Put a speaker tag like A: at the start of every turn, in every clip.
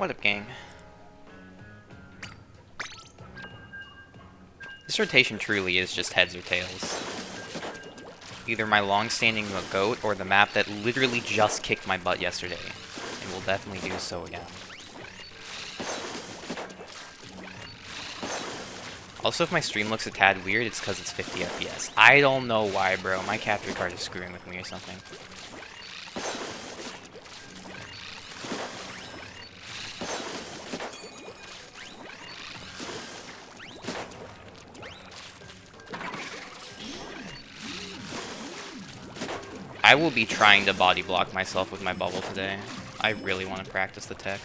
A: What up, gang? This rotation truly is just heads or tails. Either my long-standing goat or the map that literally just kicked my butt yesterday. And will definitely do so again. Also, if my stream looks a tad weird, it's because it's 50 FPS. I don't know why, bro. My capture card is screwing with me or something. I will be trying to body block myself with my bubble today. I really want to practice the tech.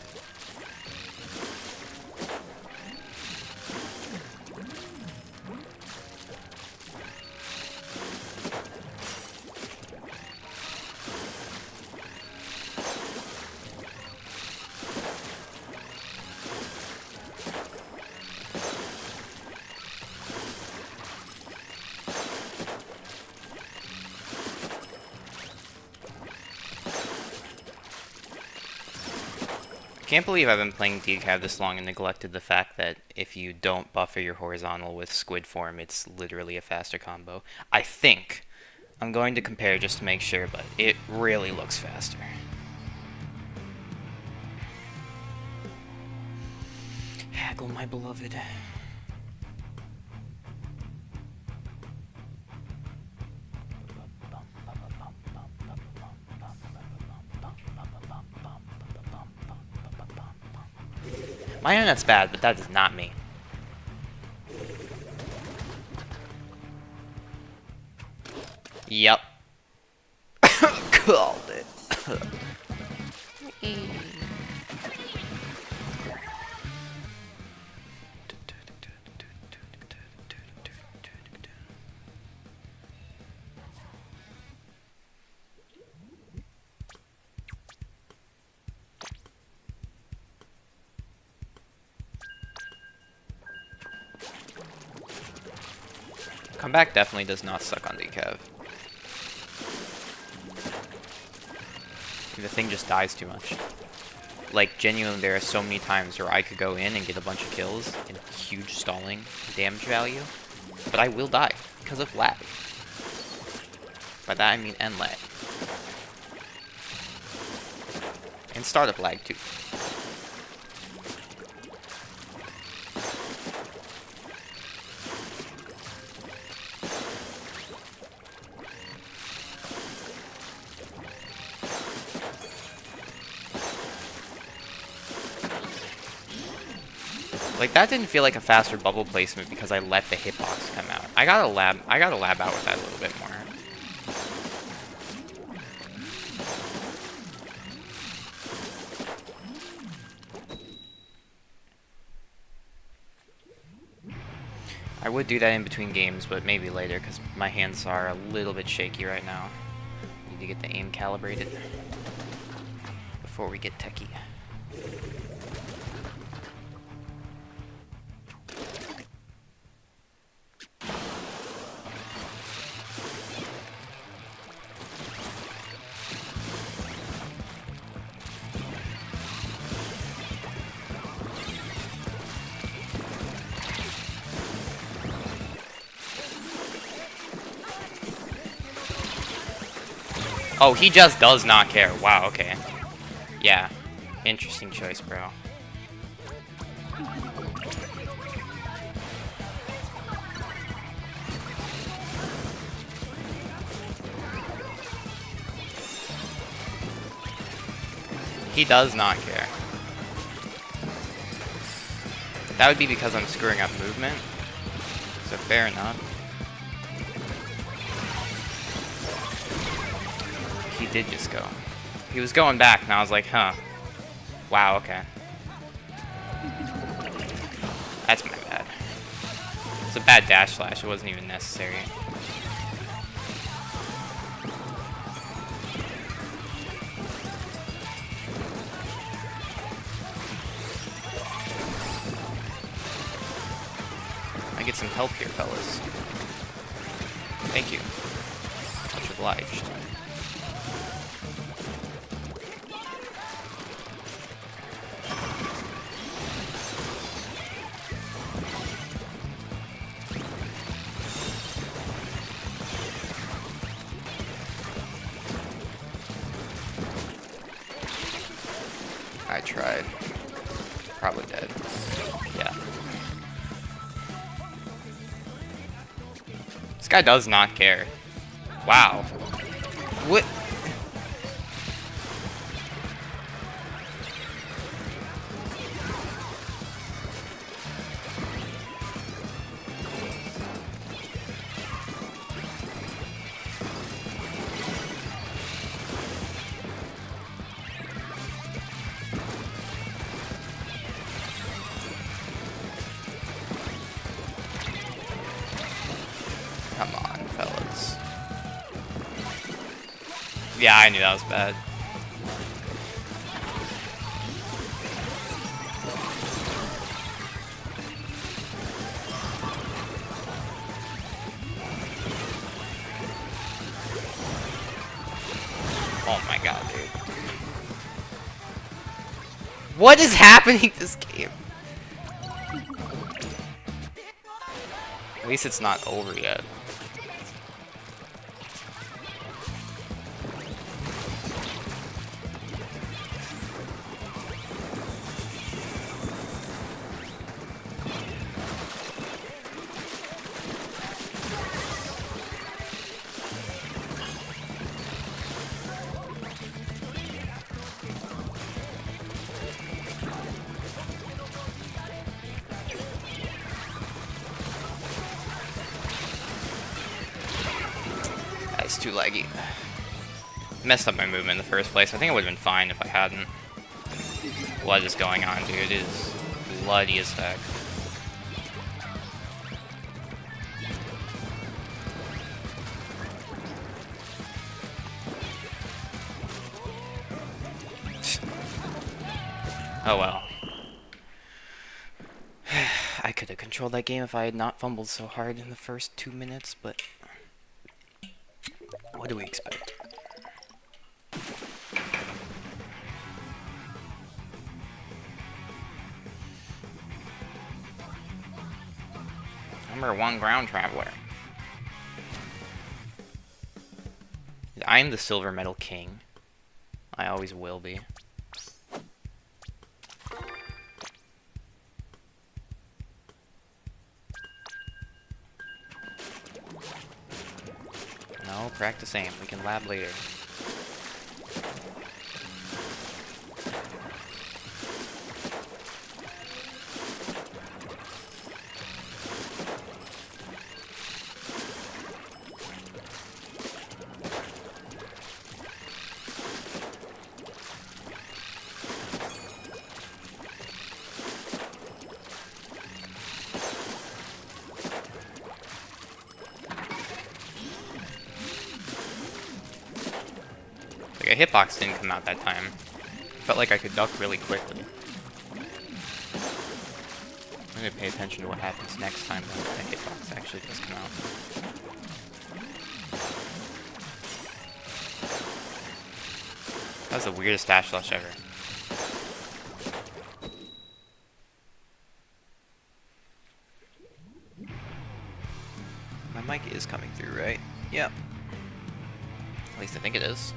A: I can't believe I've been playing decaf this long and neglected the fact that if you don't buffer your horizontal with squid form, it's literally a faster combo. I think. I'm going to compare just to make sure, but it really looks faster. Haggle, my beloved. My internet's bad, but that is not me. Yep. Called it. Comeback definitely does not suck on decav. The thing just dies too much. Like, genuinely, there are so many times where I could go in and get a bunch of kills and huge stalling damage value, but I will die because of lag. By that I mean end lag. And startup lag too. Like, that didn't feel like a faster bubble placement because I let the hitbox come out. I gotta lab out with that a little bit more. I would do that in between games, but maybe later because my hands are a little bit shaky right now. Need to get the aim calibrated before we get techie. Oh, he just does not care. Wow, okay. Yeah. Interesting choice, bro. He does not care. That would be because I'm screwing up movement. So fair enough. He did just go. He was going back, and I was like, huh. Wow, okay. That's my bad. It's a bad dash slash. It wasn't even necessary. I get some help here, fellas. Thank you. Much obliged. I tried. Probably dead. Yeah. This guy does not care. Wow. What? Come on, fellas. Yeah, I knew that was bad. Oh my god, dude. What is happening this game? At least it's not over yet. That's too laggy. Messed up my movement in the first place. I think it would have been fine if I hadn't. What is going on, dude? It is bloody as heck. Oh well. I could have controlled that game if I had not fumbled so hard in the first 2 minutes, but what do we expect? Number 1 ground traveler. I'm the silver medal king. I always will be. No, practice aim. We can lab later. Like, a hitbox didn't come out that time. Felt like I could duck really quickly. I'm gonna pay attention to what happens next time when the hitbox actually does come out. That was the weirdest dash slash ever. My mic is coming through, right? Yep. At least I think it is.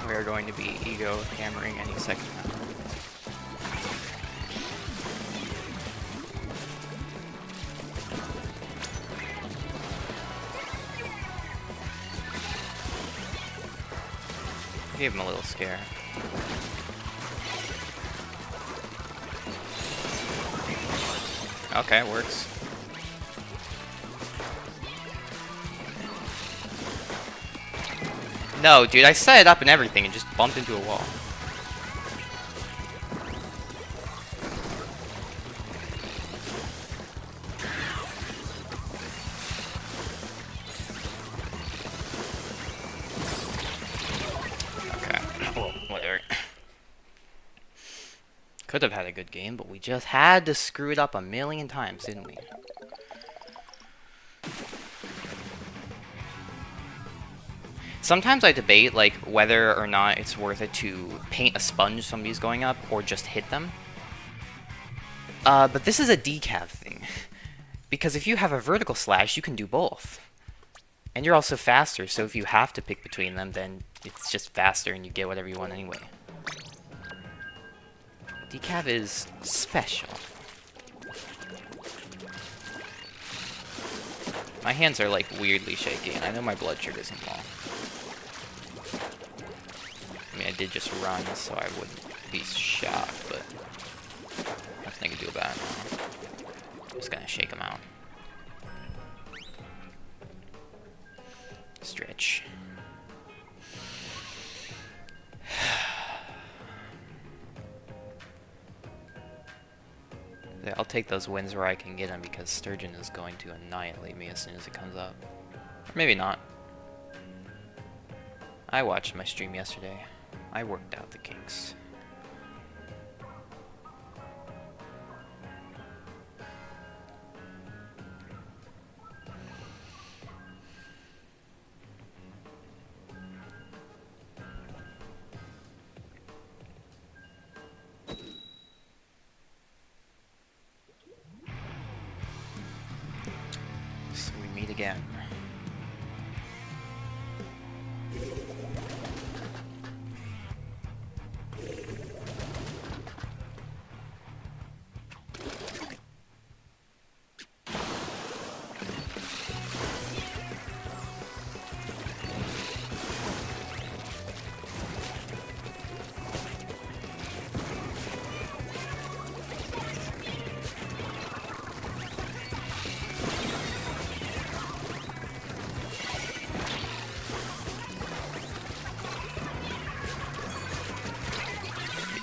A: We are going to be ego hammering any second now. Gave him a little scare. Okay, it works. No, dude, I set it up and everything and just bumped into a wall. Could have had a good game, but we just had to screw it up a million times, didn't we? Sometimes I debate, like, whether or not it's worth it to paint a sponge somebody's going up, or just hit them. But this is a decav thing. Because if you have a vertical slash, you can do both. And you're also faster, so if you have to pick between them, then it's just faster and you get whatever you want anyway. Decav is special. My hands are like weirdly shaky, and I know my blood sugar isn't low. I mean, I did just run, so I wouldn't be shocked, but nothing I can do about it now. I'm just gonna shake them out. Stretch. Yeah, I'll take those wins where I can get them because Sturgeon is going to annihilate me as soon as it comes up. Or maybe not. I watched my stream yesterday. I worked out the kinks. So we meet again.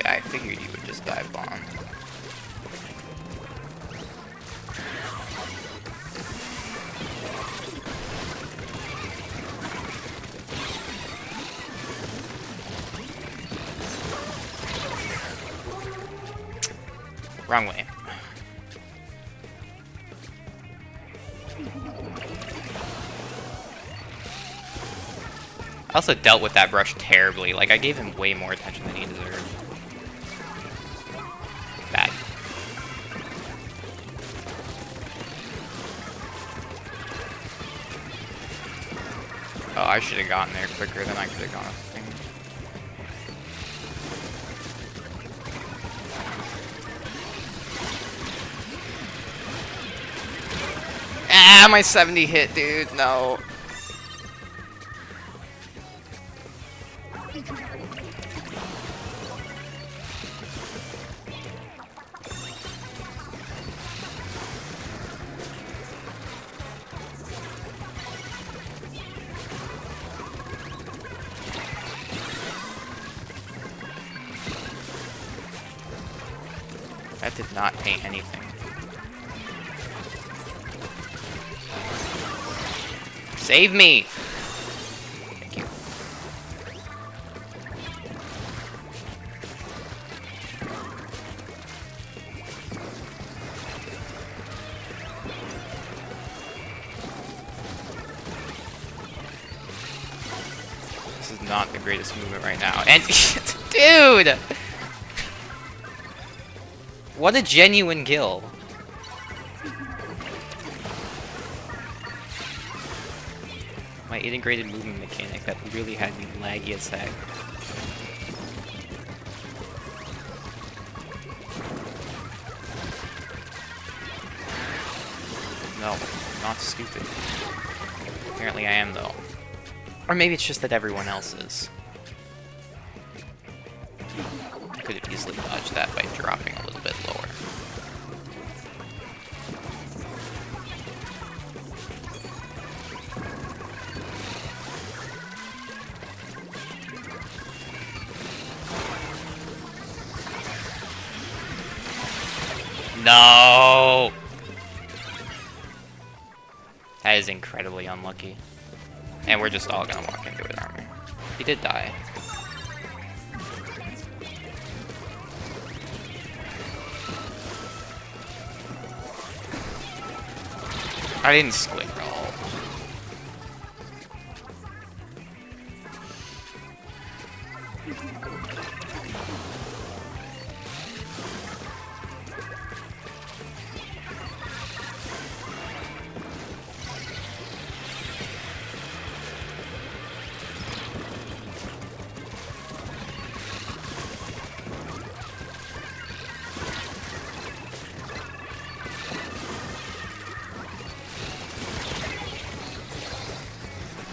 A: I figured you would just dive bomb. Wrong way. I also dealt with that brush terribly. Like, I gave him way more attention than he deserved. Bad. Oh, I should have gotten there quicker than I could have gone. Ah, my 70 hit, dude. No. That did not paint anything. Save me! Thank you. This is not the greatest movement right now. And dude! What a genuine kill. My integrated movement mechanic that really had me laggy as heck. No, I'm not stupid. Apparently I am though. Or maybe it's just that everyone else is. I could have easily dodged that by dropping a little bit lower. No! That is incredibly unlucky. And we're just all gonna walk into it, aren't we? He did die. I didn't squid roll.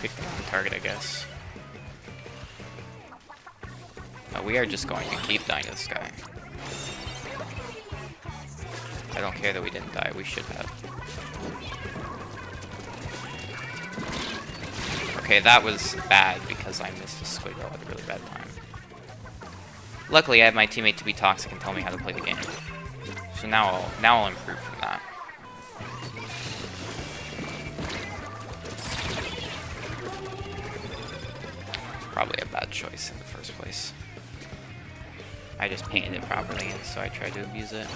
A: Pick the wrong target, I guess. Oh, we are just going to keep dying to this guy. I don't care that we didn't die, we should have. Okay, that was bad because I missed a squid roll at a really bad time. Luckily, I have my teammate to be toxic and tell me how to play the game. So now I'll improve from that. Probably a bad choice in the first place. I just painted it properly, and so I tried to abuse it.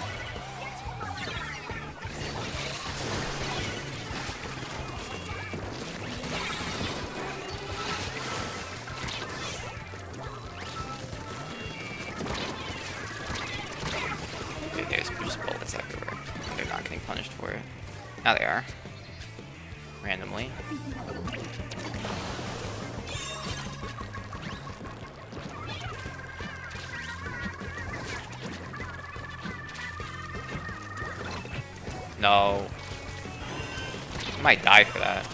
A: Okay, there's just bullets everywhere. They're not getting punished for it. Now they are. Randomly. No. I might die for that.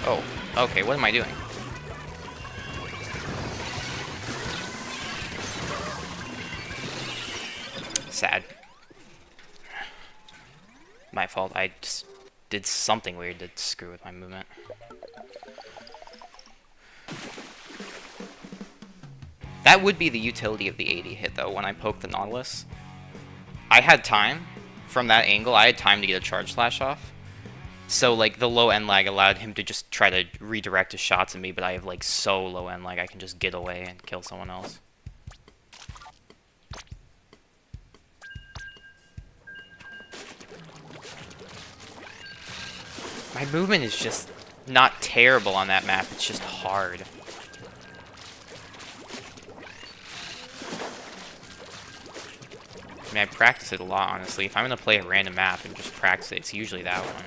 A: Oh, okay, what am I doing? Sad. My fault, I just did something weird to screw with my movement. That would be the utility of the 80 hit, though, when I poked the Nautilus. I had time, from that angle, I had time to get a charge slash off. So, like, the low end lag allowed him to just try to redirect his shots at me, but I have, like, so low end lag I can just get away and kill someone else. My movement is just not terrible on that map, it's just hard. I mean, I practice it a lot, honestly. If I'm going to play a random map and just practice it, it's usually that one.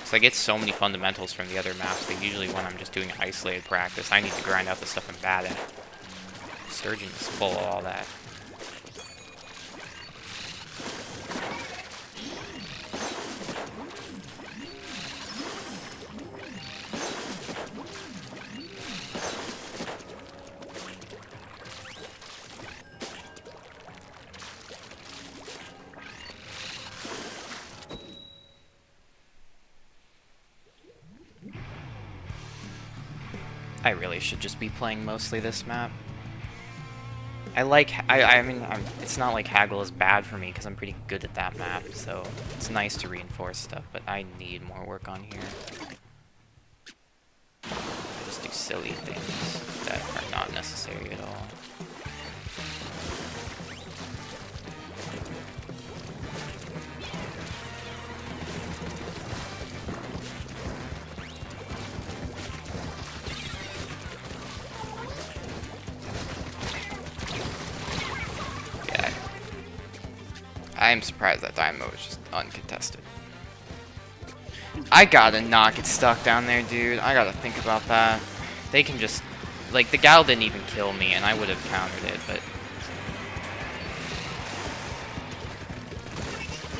A: So I get so many fundamentals from the other maps that usually when I'm just doing isolated practice, I need to grind out the stuff I'm bad at. Sturgeon is full of all that. I really should just be playing mostly this map. I mean, it's not like Haggle is bad for me because I'm pretty good at that map, so it's nice to reinforce stuff, but I need more work on here. I just do silly things that are not necessary at all. I am surprised that Dynamo was just uncontested. I gotta not get stuck down there, dude. I gotta think about that. They can just... Like, the gal didn't even kill me, and I would have countered it, but...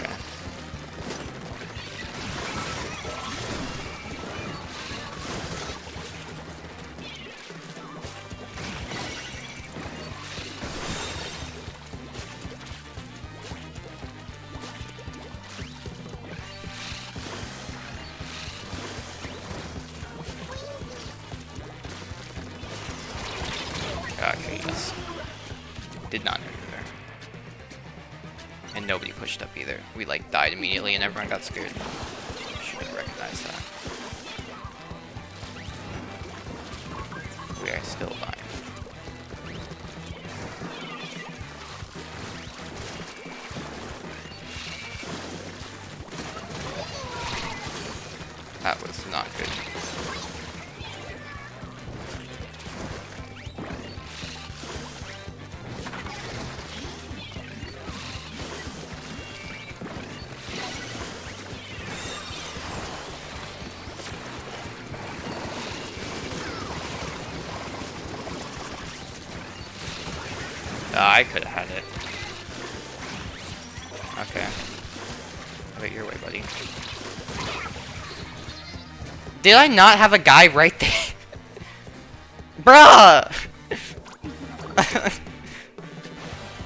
A: Okay. Okay, yes. Did not know there. And nobody pushed up either. We like died immediately and everyone got scared. Should have recognized that. Okay, still dying. That was not good. I could have had it. Okay. Wait your way, buddy. Did I not have a guy right there? Bruh!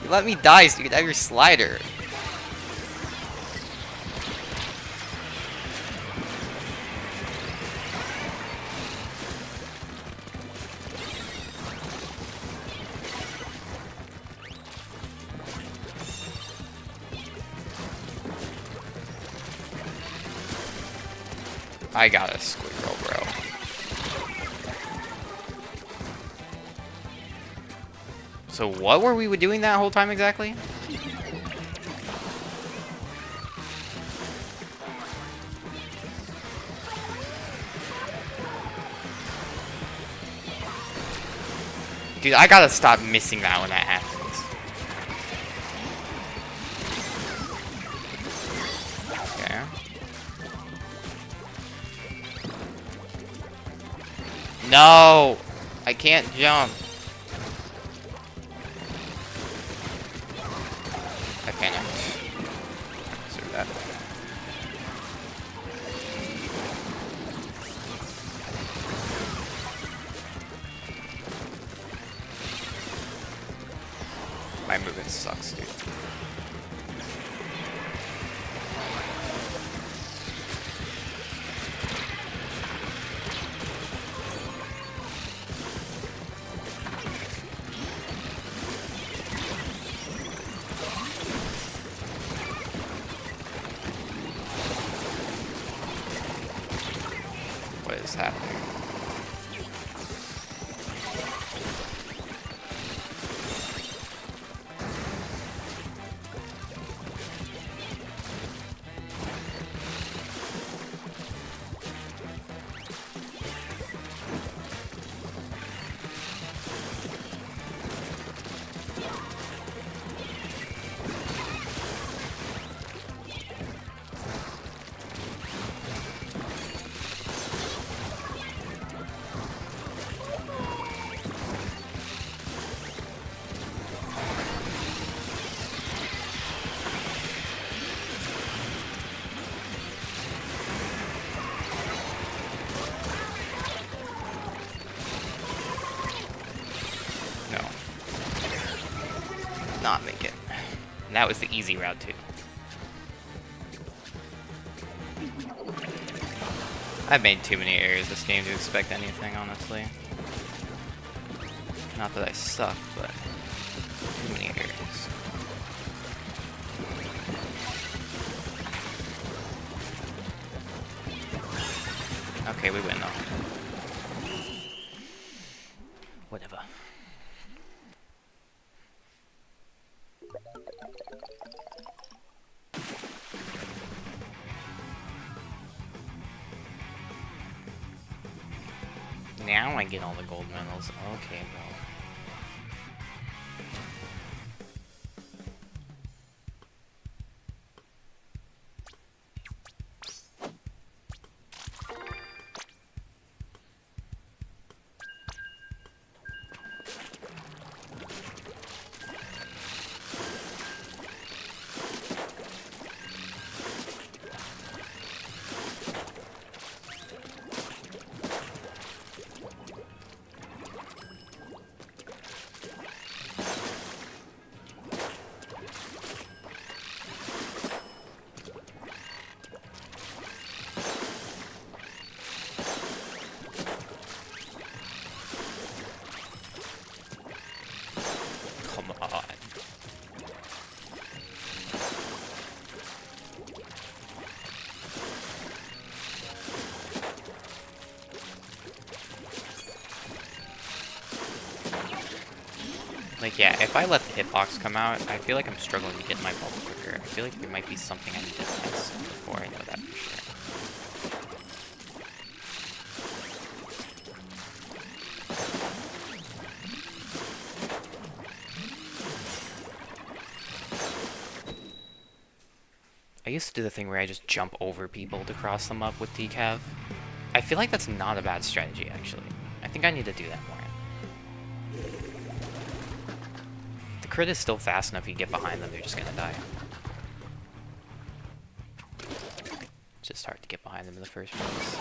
A: You let me die so you could have your slider. I got a squirrel, bro. So what were we doing that whole time exactly? Dude, I gotta stop missing that when that happens. No! I can't jump. I can't. Screw that. My movement sucks, dude. What is happening? Not make it. And that was the easy route too. I've made too many errors this game to expect anything, honestly. Not that I suck, but too many errors. Okay, we win though. Whatever. Now I get all the gold medals. Okay, bro. Like, yeah, if I let the hitbox come out, I feel like I'm struggling to get my bubble quicker. I feel like there might be something I need to test before I know that for sure. I used to do the thing where I just jump over people to cross them up with decav. I feel like that's not a bad strategy, actually. I think I need to do that more. The crit is still fast enough, you get behind them, they're just gonna die. It's just hard to get behind them in the first place.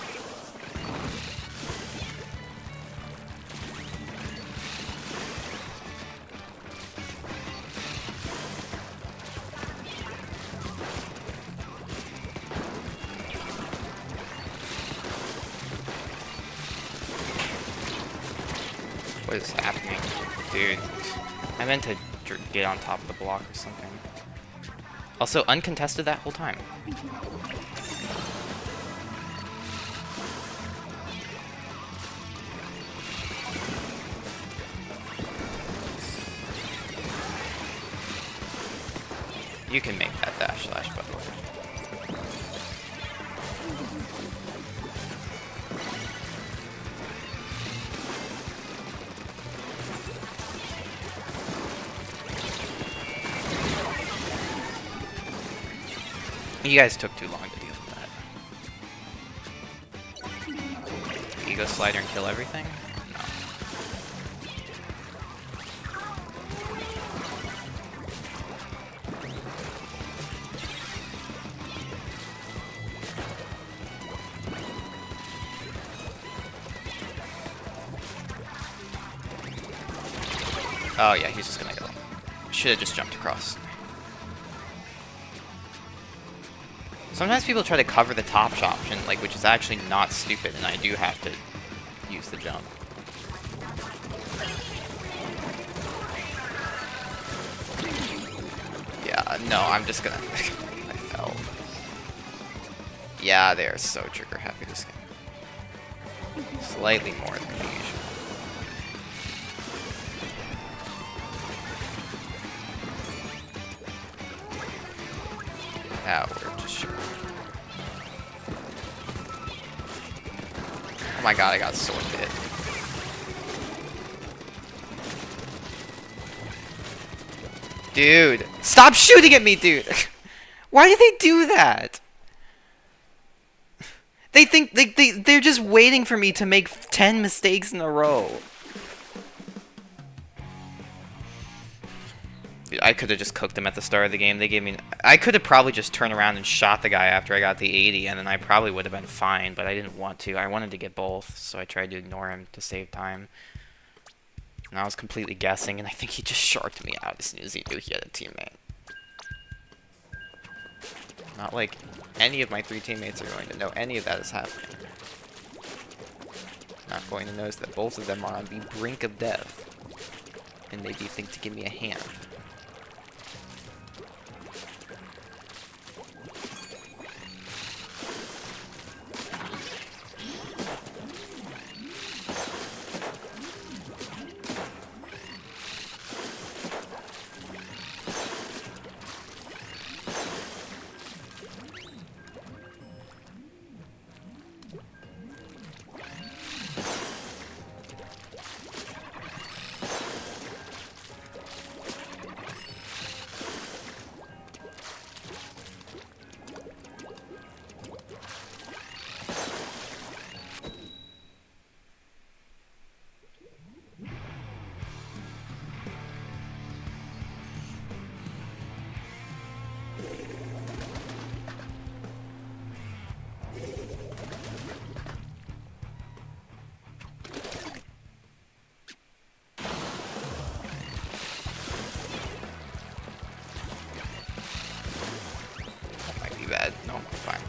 A: What is happening? Dude. I meant to get on top of the block or something. Also, uncontested that whole time. You can make that dash slash, by the way. You guys took too long to deal with that. Ego slider and kill everything? No. Oh yeah, he's just gonna go. Should have just jumped across. Sometimes people try to cover the top option, like, which is actually not stupid, and I do have to use the jump. Yeah, no, I'm just gonna... I fell. Yeah, they're so trigger happy this game. Slightly more than usual. Now we're just shooting. Oh my god, I got sword hit. Dude, stop shooting at me, dude! Why do they do that? They think they're just waiting for me to make 10 mistakes in a row. Dude, I could have just cooked them at the start of the game. They gave me... I could have probably just turned around and shot the guy after I got the 80, and then I probably would have been fine, but I didn't want to. I wanted to get both, so I tried to ignore him to save time. And I was completely guessing, and I think he just sharked me out as soon as he knew he had a teammate. Not like any of my 3 teammates are going to know any of that is happening. Not going to notice that both of them are on the brink of death, and maybe think to give me a hand. Bad. No, fine.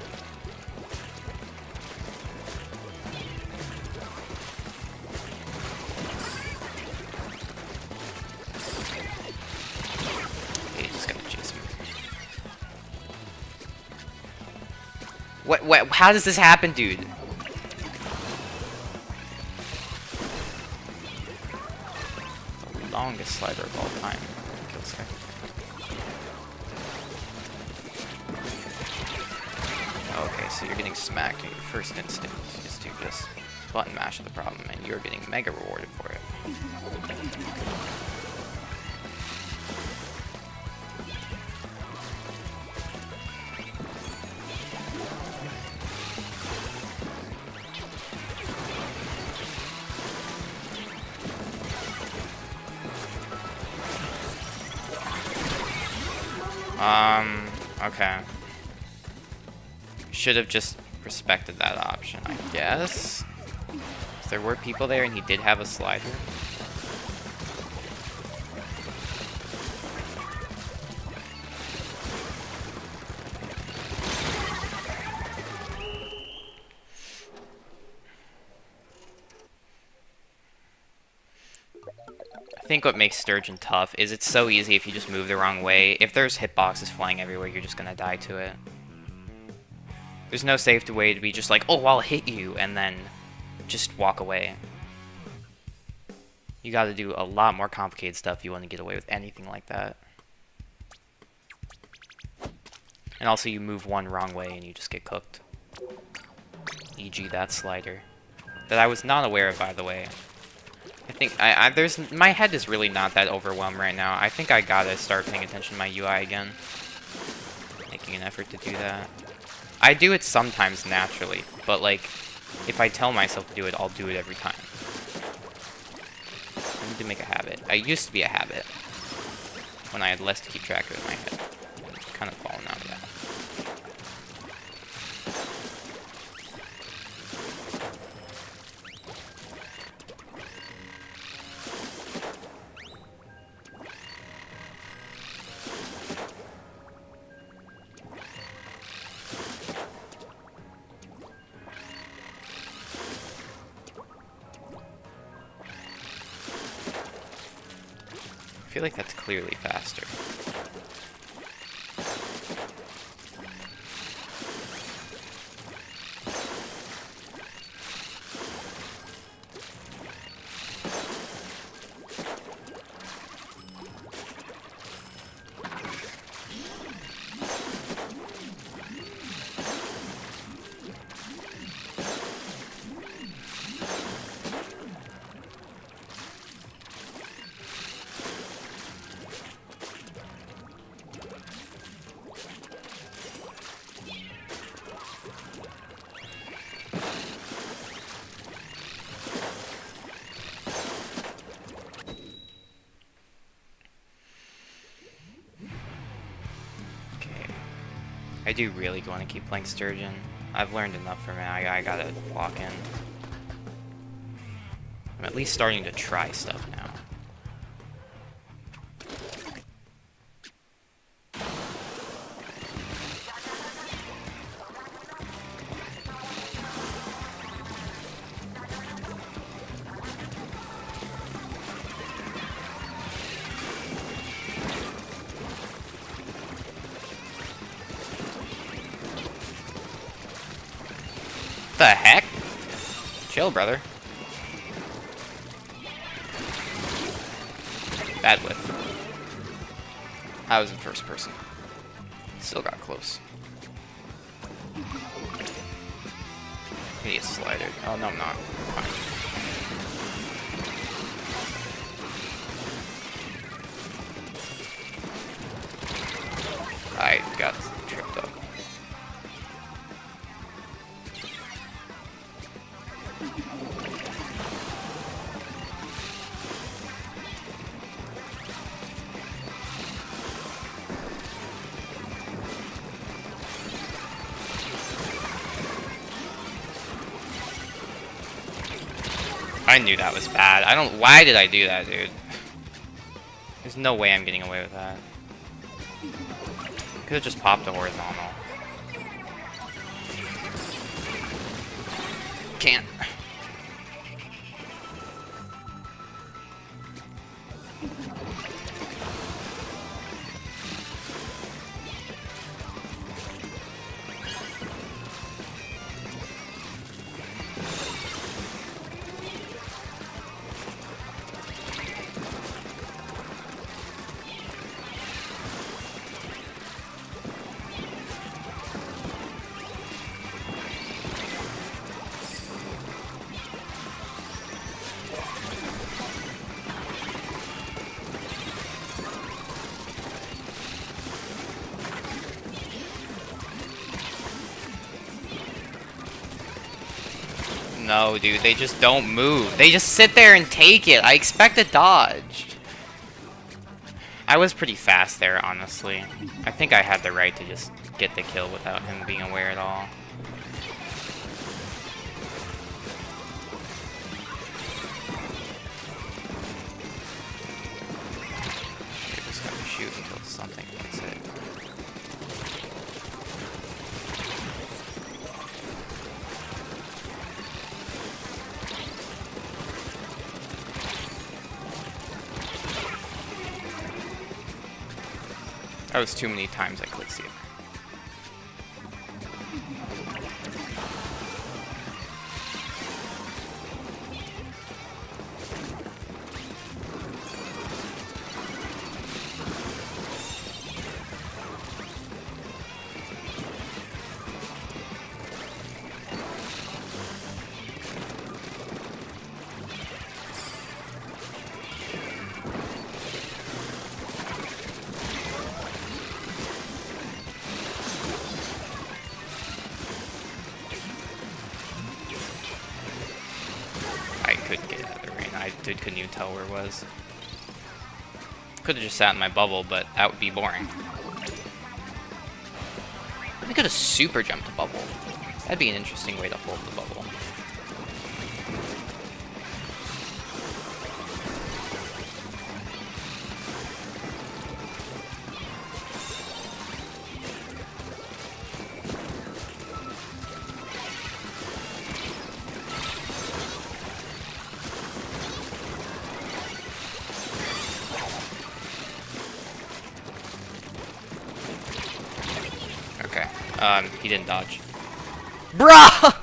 A: He's just gonna chase me. What? How does this happen, dude? longest slider of all time. Kill this guy. Okay, so you're getting smacked in your first instinct is to just button mash the problem, and you're getting mega rewarded for it. Okay. Should have just respected that option, I guess. If there were people there and he did have a slider. I think what makes Sturgeon tough is it's so easy if you just move the wrong way. If there's hitboxes flying everywhere, you're just gonna die to it. There's no safe way to be just like, oh, I'll hit you, and then just walk away. You gotta do a lot more complicated stuff if you want to get away with anything like that. And also, you move one wrong way and you just get cooked. E.g. that slider. That I was not aware of, by the way. I think my head is really not that overwhelmed right now. I think I gotta start paying attention to my UI again. Making an effort to do that. I do it sometimes naturally, but like, if I tell myself to do it, I'll do it every time. I need to make a habit. I used to be a habit when I had less to keep track of in my head. I've kind of fallen out of that. I feel like that's clearly faster. I do really want to keep playing Sturgeon. I've learned enough from it. I gotta lock in. I'm at least starting to try stuff now. What the heck? Chill, brother. Bad whiff. I was in first person. Still got close. Maybe a slider. Oh, no, I'm not. Fine. I got tripped up. I knew that was bad. Why did I do that, dude? There's no way I'm getting away with that. Could have just popped a horizontal. Can't. No, dude, they just don't move. They just sit there and take it. I expect a dodge. I was pretty fast there, honestly. I think I had the right to just get the kill without him being aware at all. You're just gonna shoot until something gets hit. That was too many times I clicked it. Couldn't even tell where it was. Could have just sat in my bubble, but that would be boring. I could have super jumped a bubble. That'd be an interesting way to hold the bubble. He didn't dodge. Bruh!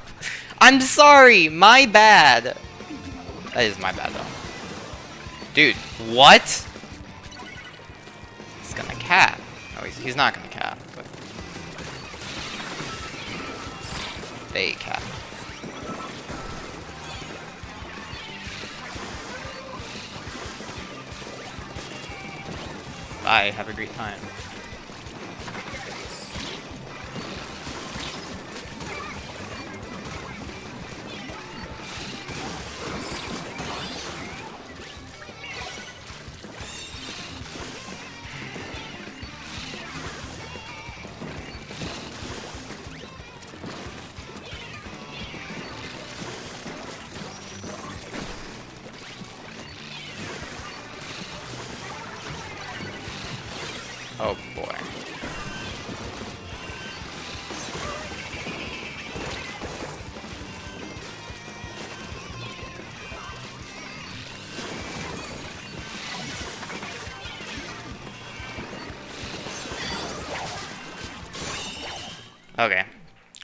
A: I'm sorry! My bad! That is my bad, though. Dude, what? He's gonna cap. No, he's not gonna cap, but... They cap. Bye, have a great time. Oh boy. Okay.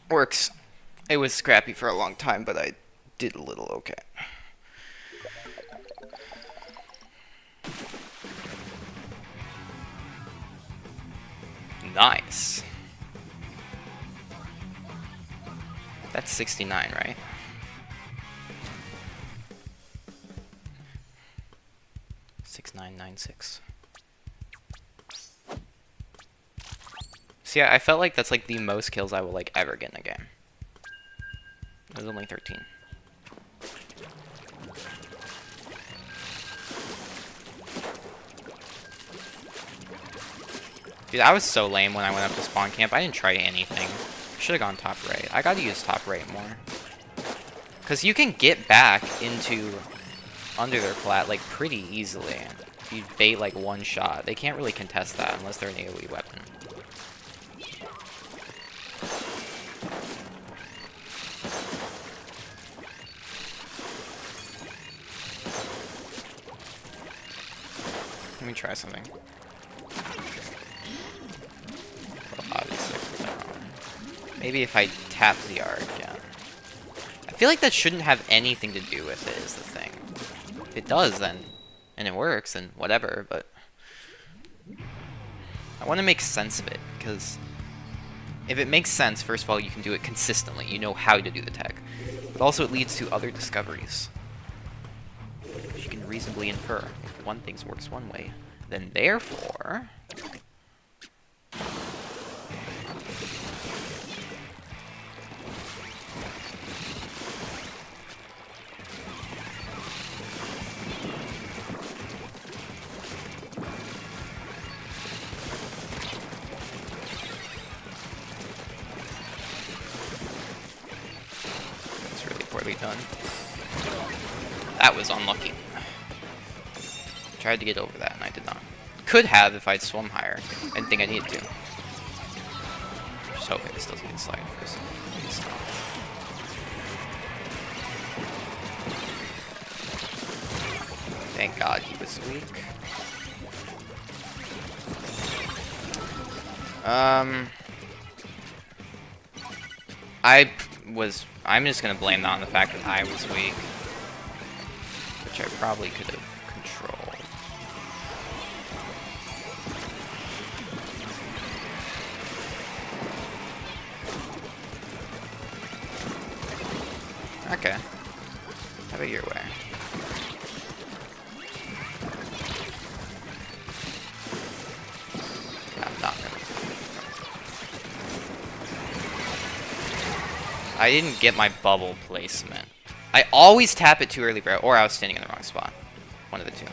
A: Works. It was scrappy for a long time, but I did a little okay. Nice. That's 69, right? $6996. So yeah, I felt like that's like the most kills I will like ever get in a game. It was only 13. Dude, I was so lame when I went up to spawn camp. I didn't try anything. Should have gone top right. I gotta use top right more. Because you can get back into under their plat like pretty easily. If you bait like one shot. They can't really contest that unless they're an AoE weapon. Let me try something. Maybe if I tap ZR again. I feel like that shouldn't have anything to do with it, is the thing. If it does, then, and it works, then whatever, but... I want to make sense of it, because... If it makes sense, first of all, you can do it consistently. You know how to do the tech. But also it leads to other discoveries. You can reasonably infer. If one thing works one way, then therefore... quickly done. That was unlucky. Tried to get over that, and I did not. Could have if I'd swum higher. I didn't think I needed to. Just hoping this doesn't get slide first. Please not. Thank God he was weak. I'm just gonna blame that on the fact that I was weak. Which I probably could have controlled. Okay. Have it your way. I'm not gonna. I didn't get my bubble placement. I always tap it too early, bro, or I was standing in the wrong spot. One of the two.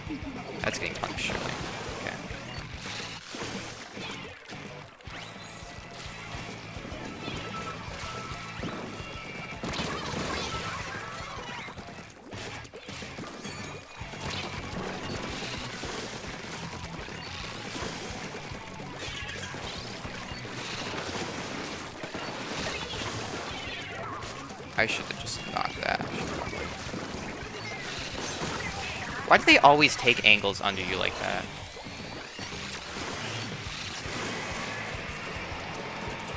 A: That's getting punished, surely. Okay. I should have just knocked that. Why do they always take angles under you like that?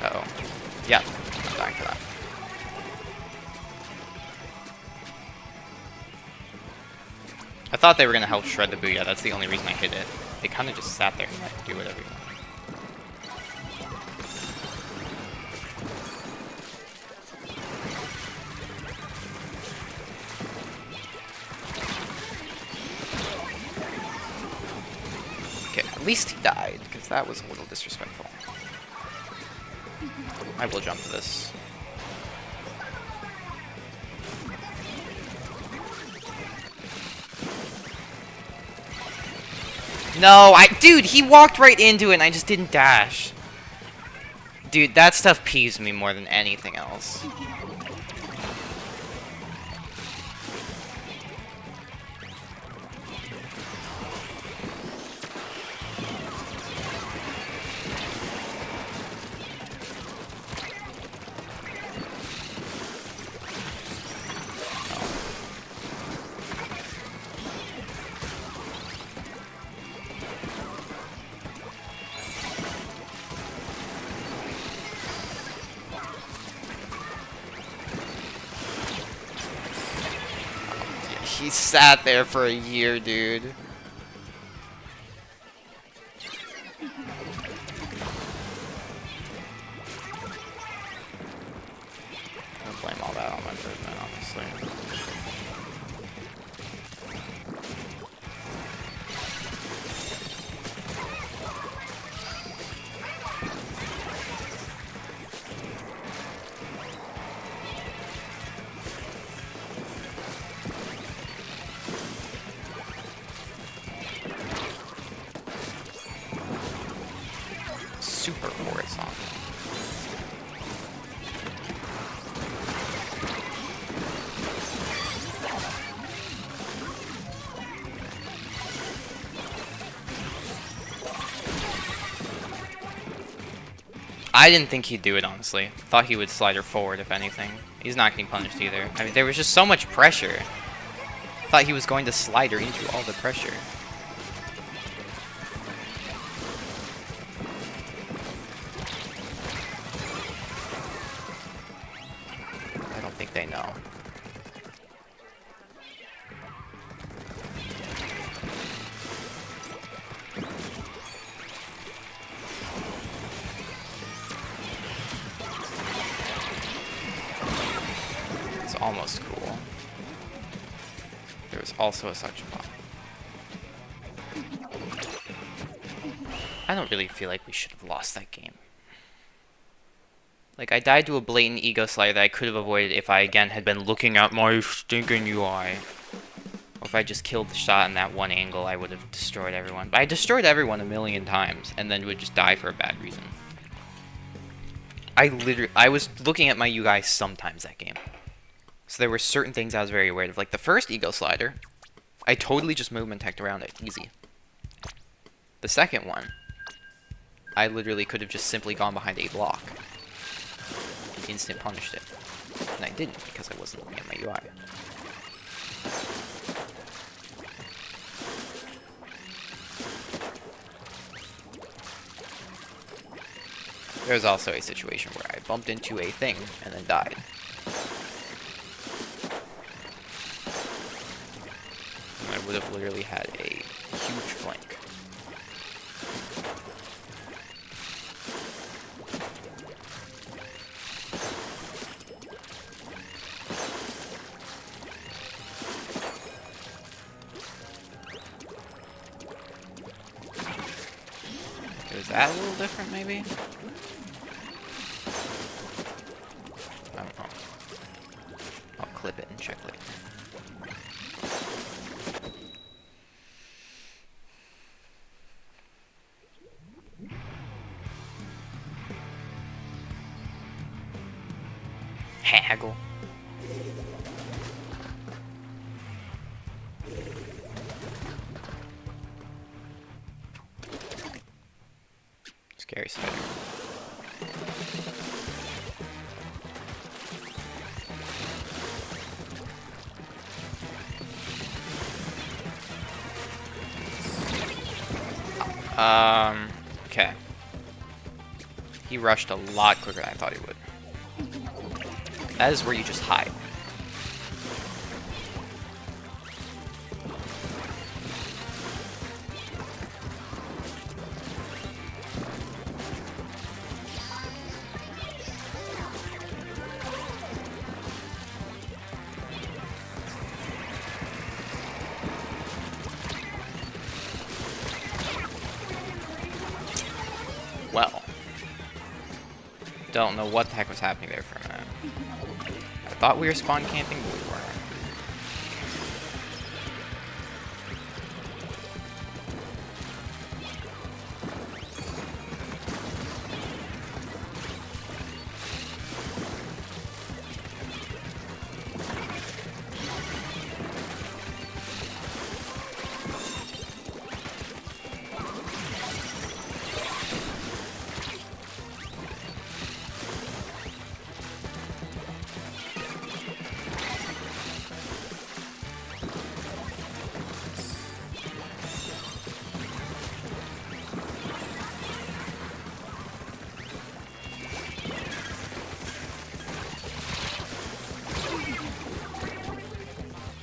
A: Uh-oh. Yeah, I'm dying for that. I thought they were going to help shred the booyah. That's the only reason I hit it. They kind of just sat there and let do whatever you want. At least he died, because that was a little disrespectful. I will jump to this. No, dude, he walked right into it and I just didn't dash. Dude, that stuff peeves me more than anything else. He sat there for a year, dude. I'll blame all that on my movement, honestly. Super horizontal. I didn't think he'd do it, honestly. Thought he would slide her forward, if anything. He's not getting punished either. I mean, there was just so much pressure. Thought he was going to slide her into all the pressure. I don't think they know. It's almost cool. There was also a suction bomb. I don't really feel like we should have lost that game. Like, I died to a blatant ego slider that I could have avoided if I, again, had been looking at my stinking UI. Or if I just killed the shot in that one angle, I would have destroyed everyone. But I destroyed everyone a million times, and then would just die for a bad reason. I was looking at my UI sometimes that game. So there were certain things I was very aware of. Like the first ego slider, I totally just movement teched around it. Easy. The second one, I literally could have just simply gone behind a block. And instant punished it. And I didn't because I wasn't looking at my UI. There was also a situation where I bumped into a thing and then died. And I would have literally had a huge flank. Was that a little different, maybe? I don't know. I'll clip it and check later. Haggle. Scary spider. Okay. He rushed a lot quicker than I thought he would. That is where you just hide. Well, don't know what the heck was happening there for a minute. I thought we were spawn camping, but we weren't.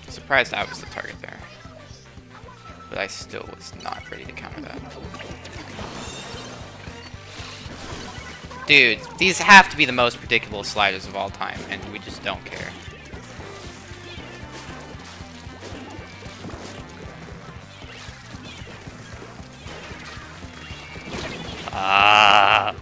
A: Surprised I was the target there. But I still was not ready to counter that. Dude, these have to be the most predictable sliders of all time, and we just don't care. Ah.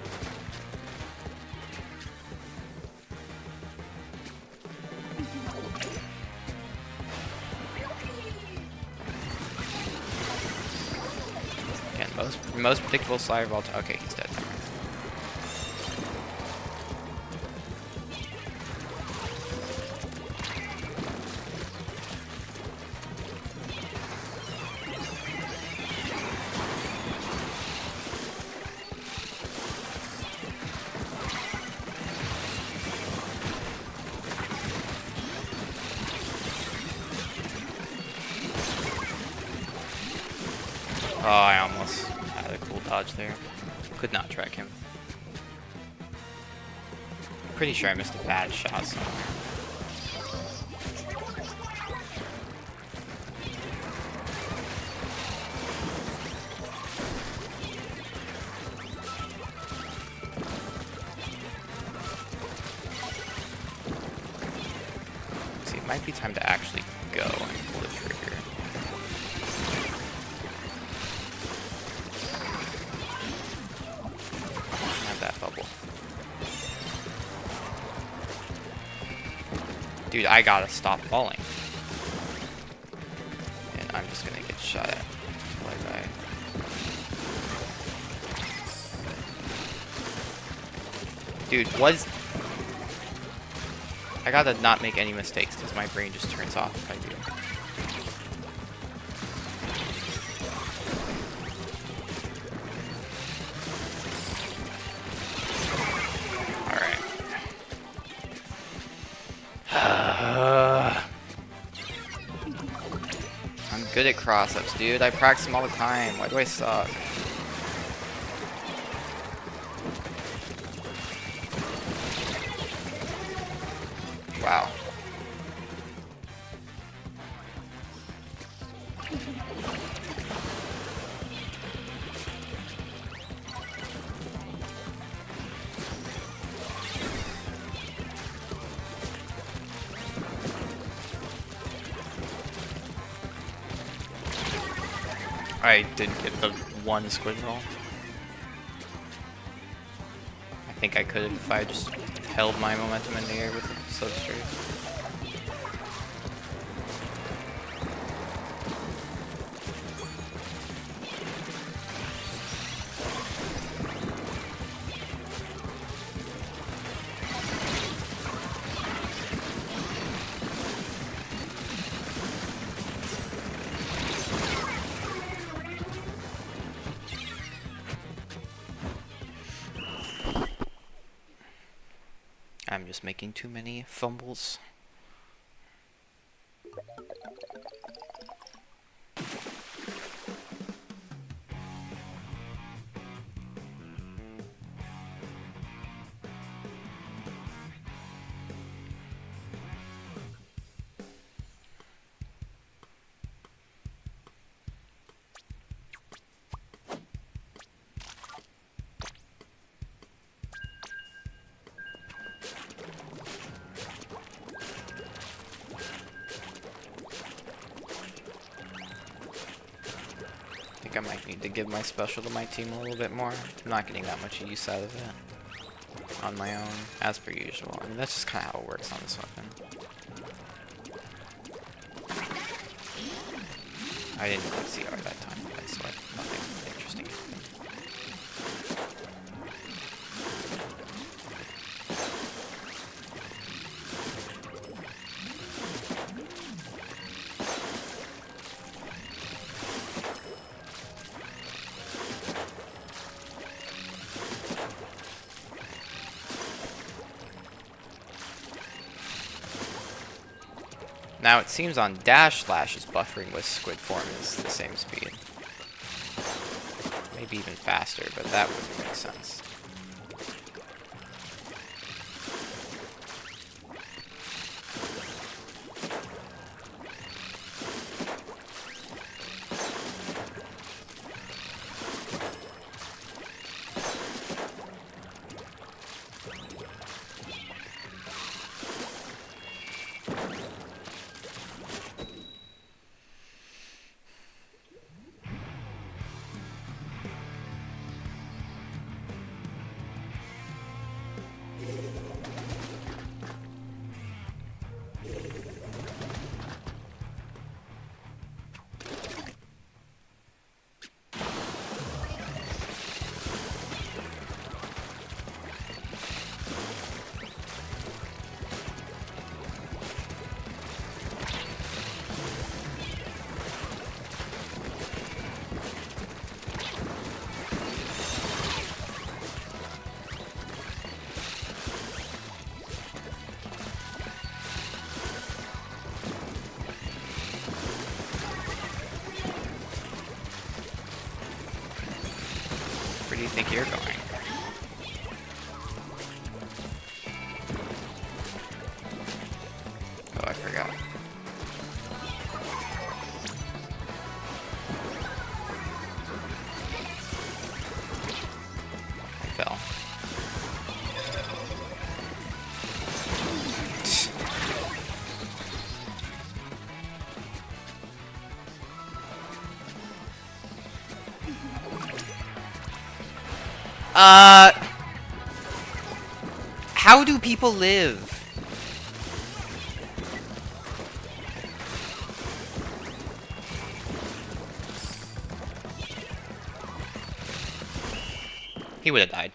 A: Again, most predictable slider of all time. Okay, he's dead. Oh, I almost had a cool dodge there. Could not track him. Pretty sure I missed a bad shot somewhere. See, it might be time to actually go and pull the trigger. That bubble. Dude, I gotta stop falling. And I'm just gonna get shot at. Bye-bye. Dude, was... I gotta not make any mistakes because my brain just turns off if I do. I'm good at cross-ups, dude. I practice them all the time. Why do I suck? Wow. I didn't get the one squid roll. I think I could have if I just held my momentum in the air with the substrate. I'm just making too many fumbles. I might need to give my special to my team a little bit more. I'm not getting that much use out of it on my own, as per usual. I mean, that's just kind of how it works on this weapon. I didn't get CR that time, but I swear, nothing interesting happened. Now it seems on dash slash's buffering with squid form is the same speed. Maybe even faster, but that wouldn't make sense. Where do you think you're going? Oh, I forgot. I fell. How do people live? He would have died.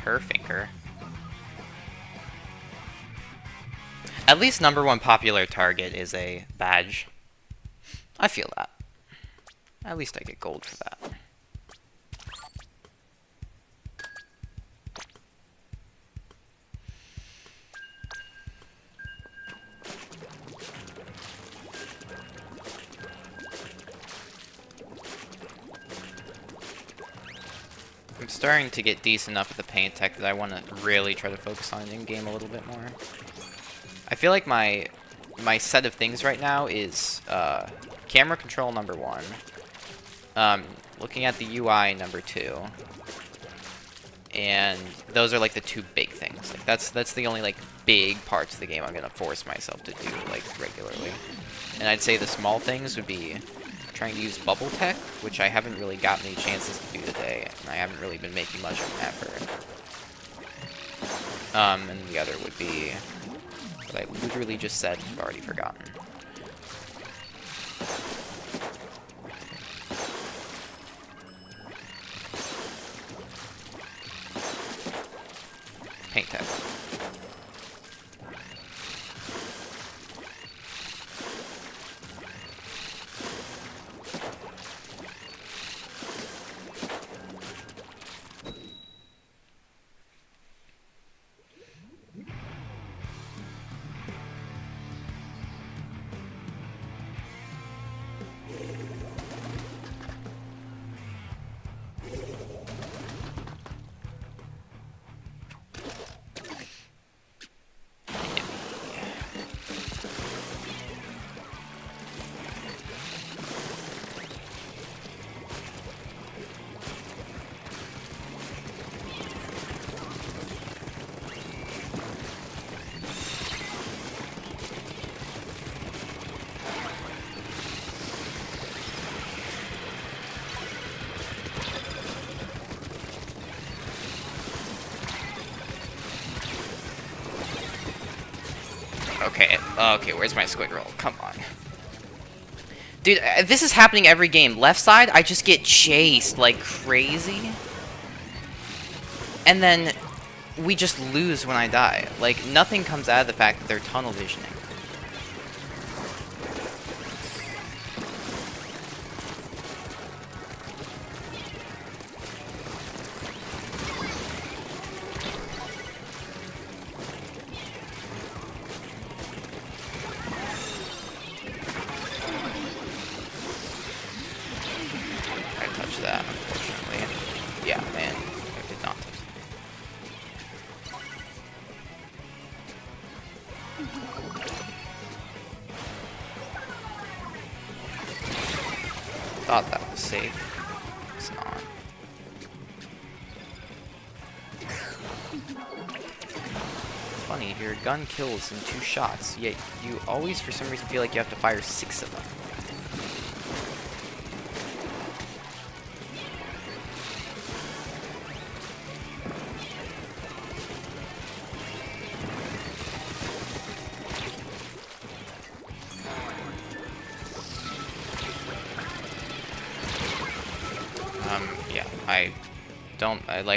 A: her finger. At least #1 popular target is a badge. I feel that. At least I get gold for that. I'm starting to get decent enough at the paint tech that I want to really try to focus on in-game a little bit more. I feel like my set of things right now is camera control #1, looking at the UI #2, and those are like the two big things. Like that's the only like big parts of the game I'm gonna force myself to do like regularly. And I'd say the small things would be trying to use bubble tech, which I haven't really gotten any chances to do today, and I haven't really been making much of an effort. And the other would be what I literally just said, I've already forgotten. Paint tech. Okay, where's my squid roll? Come on. Dude, this is happening every game. Left side, I just get chased like crazy. And then we just lose when I die. Like, nothing comes out of the fact that they're tunnel visioning. Thought that was safe. It's not. Funny, your gun kills in 2 shots, yet you always for some reason feel like you have to fire 6 of them.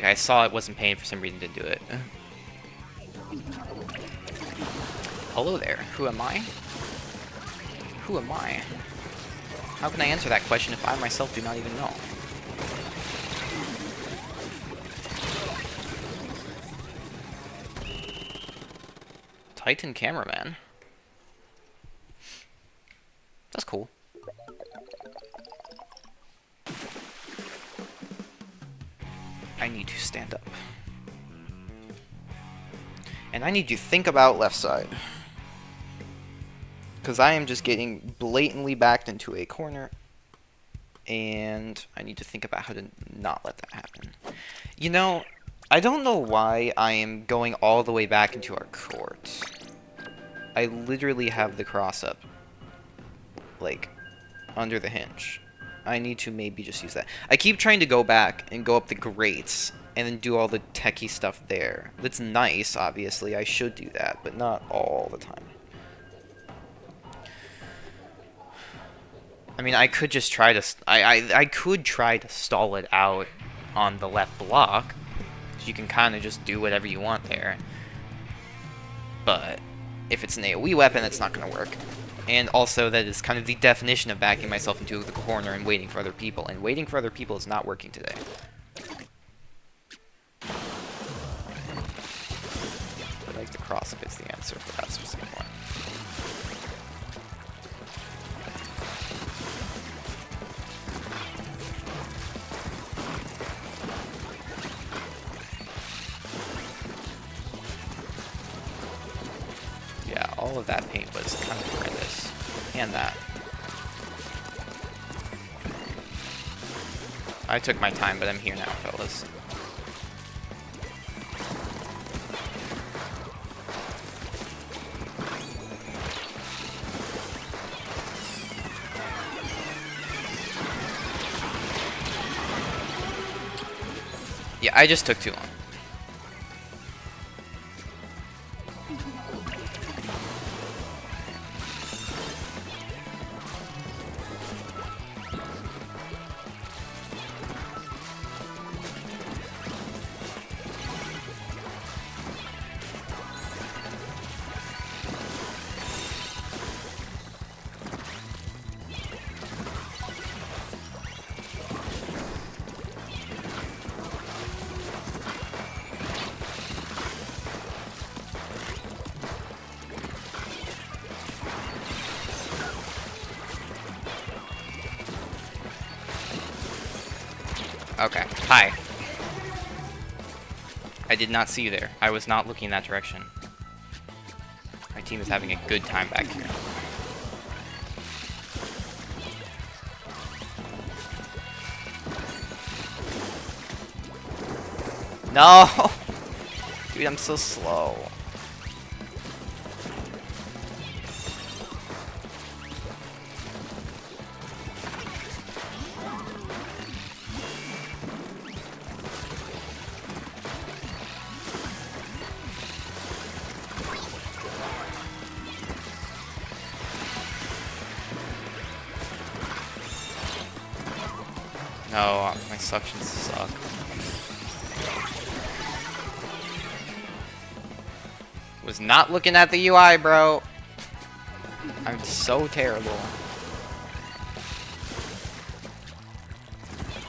A: I saw it wasn't paying for some reason to do it. Hello there, who am I? Who am I? How can I answer that question if I myself do not even know? Titan cameraman. That's cool. I need to stand up. And I need to think about left side. Because I am just getting blatantly backed into a corner. And I need to think about how to not let that happen. You know, I don't know why I am going all the way back into our court. I literally have the cross up. Like, under the hinge. I need to maybe just use that. I keep trying to go back and go up the grates and then do all the techie stuff there. That's nice, obviously. I should do that, but not all the time. I mean, I could just try to... I could try to stall it out on the left block. you can kind of just do whatever you want there. But if it's an AoE weapon, it's not going to work. And also, that is kind of the definition of backing myself into the corner and waiting for other people. And waiting for other people is not working today. I like the cross if it's the answer for that specific one. Yeah, all of that paint was kind of horrendous. And that. I took my time, but I'm here now, fellas. Yeah, I just took too long. Okay, hi. I did not see you there. I was not looking in that direction. My team is having a good time back here. No! Dude, I'm so slow. No, my suctions suck. Was not looking at the UI, bro. I'm so terrible.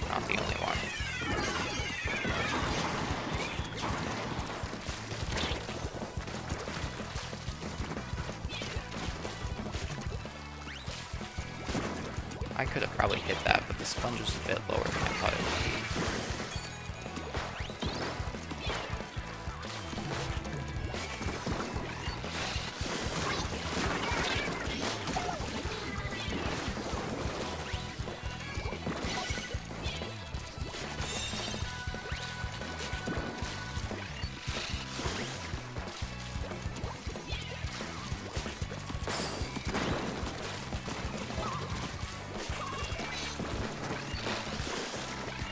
A: Not the only one. I could have probably hit that, but the sponge was a bit lower than I thought it would be.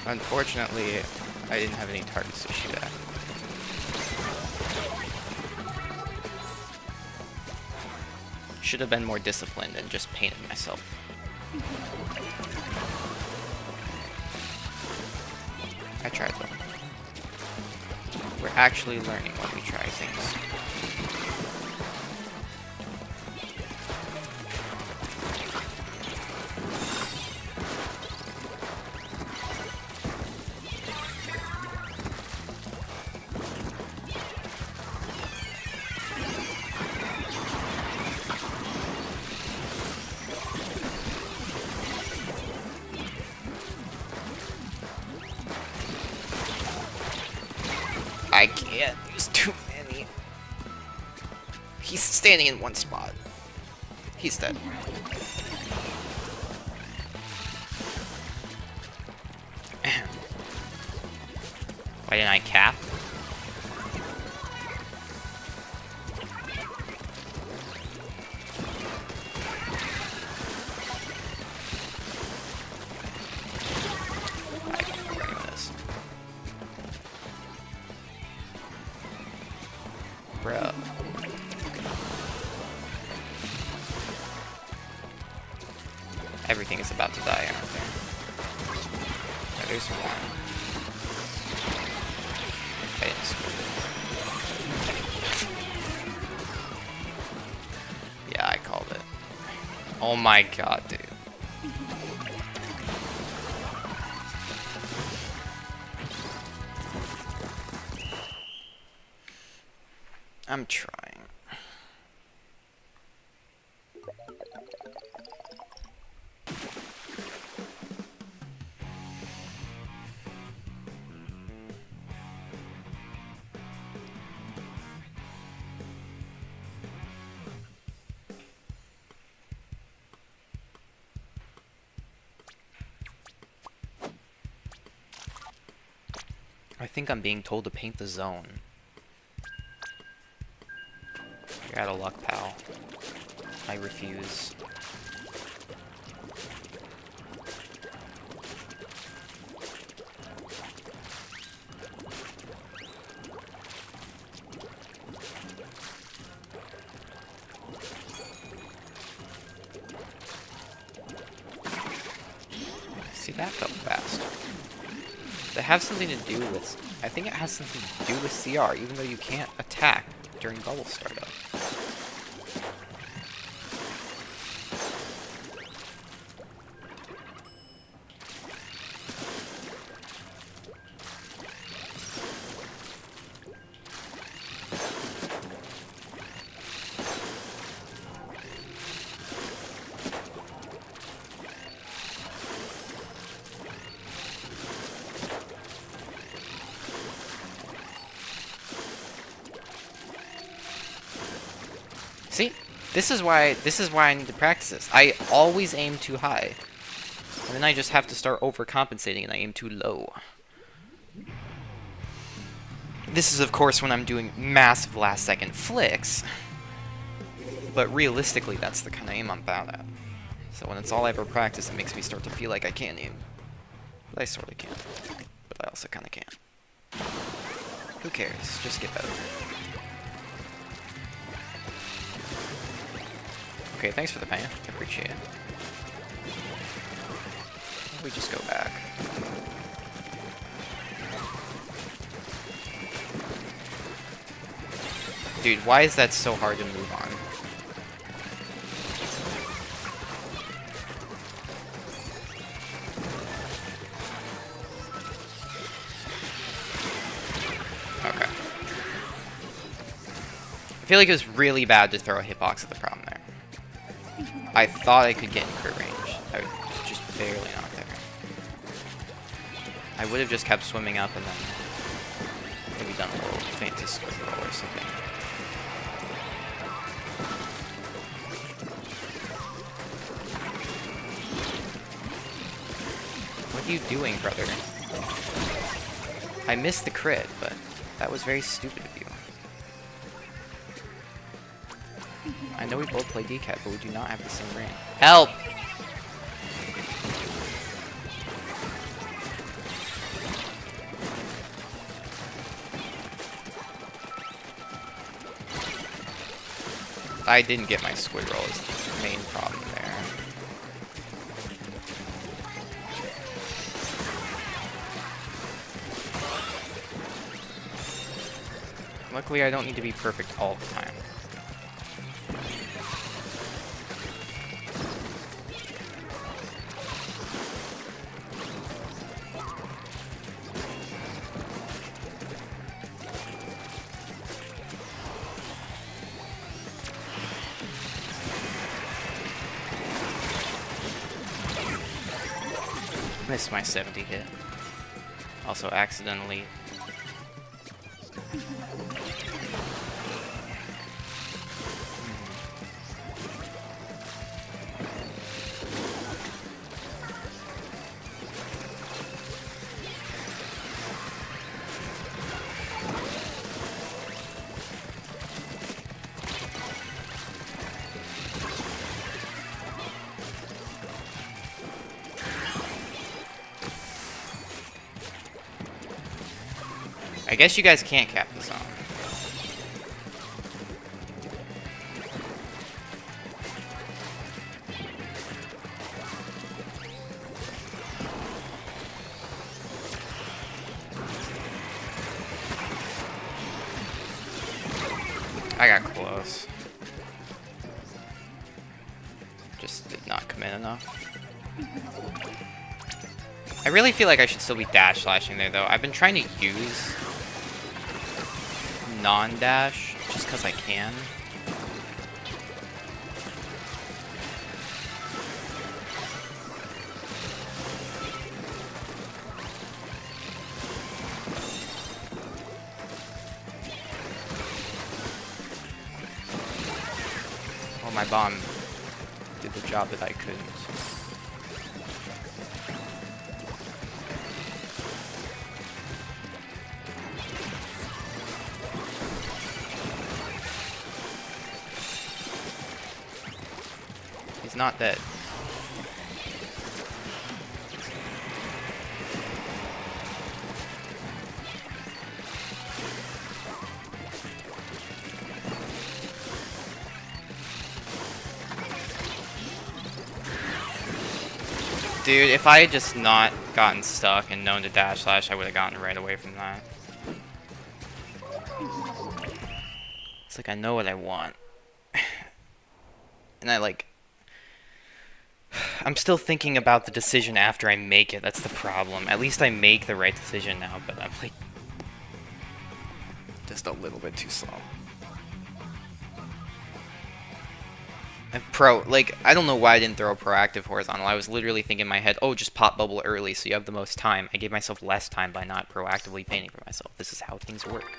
A: Unfortunately, I didn't have any targets to shoot at. Should have been more disciplined and just painted myself. I tried though. We're actually learning when we try things. I can't, there's too many. He's standing in one spot. He's dead. Why didn't I cap? Bro. Everything is about to die, aren't they? Yeah, there's one. Oh my god, dude. I'm trying. I think I'm being told to paint the zone. You're out of luck, pal. I refuse. See, that felt fast. They have something to do with... I think it has something to do with CR, even though you can't attack during bubble startup. See? This is why I need to practice this. I always aim too high. And then I just have to start overcompensating and I aim too low. This is, of course, when I'm doing massive last-second flicks. But realistically, that's the kind of aim I'm bad at. So when it's all I ever practice, it makes me start to feel like I can aim. But I sort of can. But I also kind of can't. Who cares? Just get better. Okay, thanks for the pain. I appreciate it. We just go back. Dude, why is that so hard to move on? Okay. I feel like it was really bad to throw a hitbox at the problem there. I thought I could get in crit range. I was just barely not there. I would have just kept swimming up and then maybe done a little fancy squid roll or something. What are you doing, brother? I missed the crit, but that was very stupid of you. I know we both play decap, but we do not have the same range. Help! I didn't get my squid roll is the main problem there. Luckily, I don't need to be perfect all the time. Missed my 70 hit. Also accidentally. I guess you guys can't cap the zone. I got close. Just did not commit enough. I really feel like I should still be dash slashing there, though. I've been trying to use non-dash just because I can. Well, my bomb did the job that I couldn't. He's not dead. Dude, if I had just not gotten stuck and known to dash slash, I would have gotten right away from that. It's like I know what I want. And I'm still thinking about the decision after I make it. That's the problem. At least I make the right decision now, but I'm like just a little bit too slow. I don't know why I didn't throw a proactive horizontal. I was literally thinking in my head, oh, just pop bubble early so you have the most time. I gave myself less time by not proactively painting for myself. This is how things work.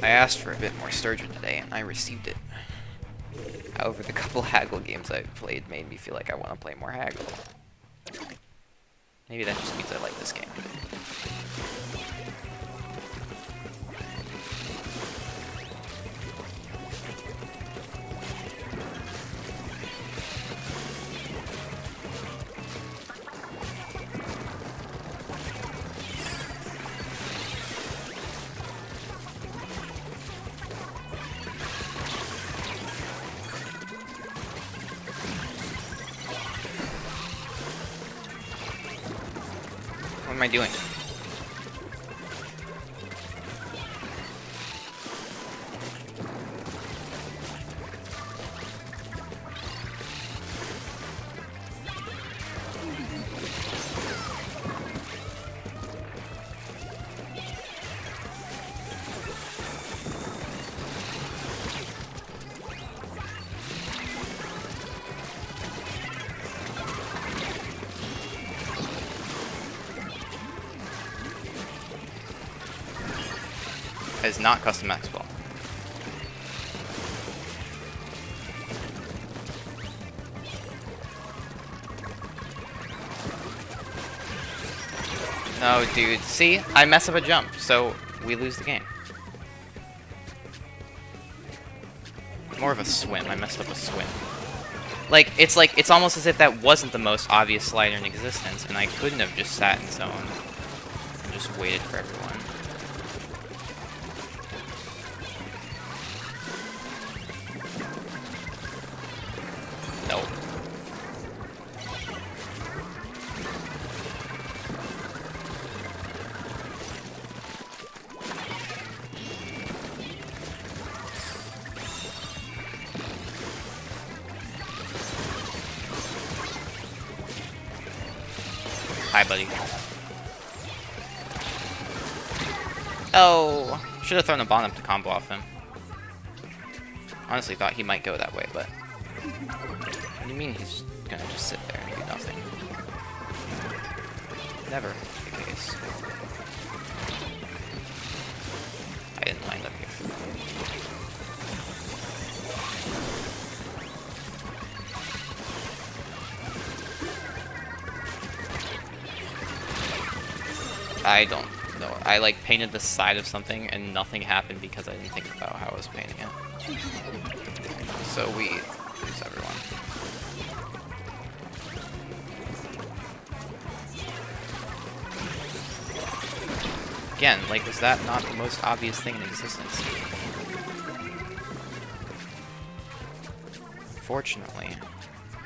A: I asked for a bit more Sturgeon today, and I received it. However, the couple Haggle games I've played made me feel like I want to play more Haggle. Maybe that just means I like this game. What am I doing? That is not custom max ball. No, dude. See? I mess up a jump, so we lose the game. More of a swim. I messed up a swim. It's almost as if that wasn't the most obvious slider in existence, and I couldn't have just sat in zone and just waited for everyone. Hi, buddy. Oh! Should have thrown a bomb up to combo off him. Honestly thought he might go that way, but... What do you mean he's gonna just sit there and do nothing? Never the case. I didn't land up here. I don't know. I like painted the side of something and nothing happened because I didn't think about how I was painting it. So we lose everyone. Again, like, was that not the most obvious thing in existence? Fortunately,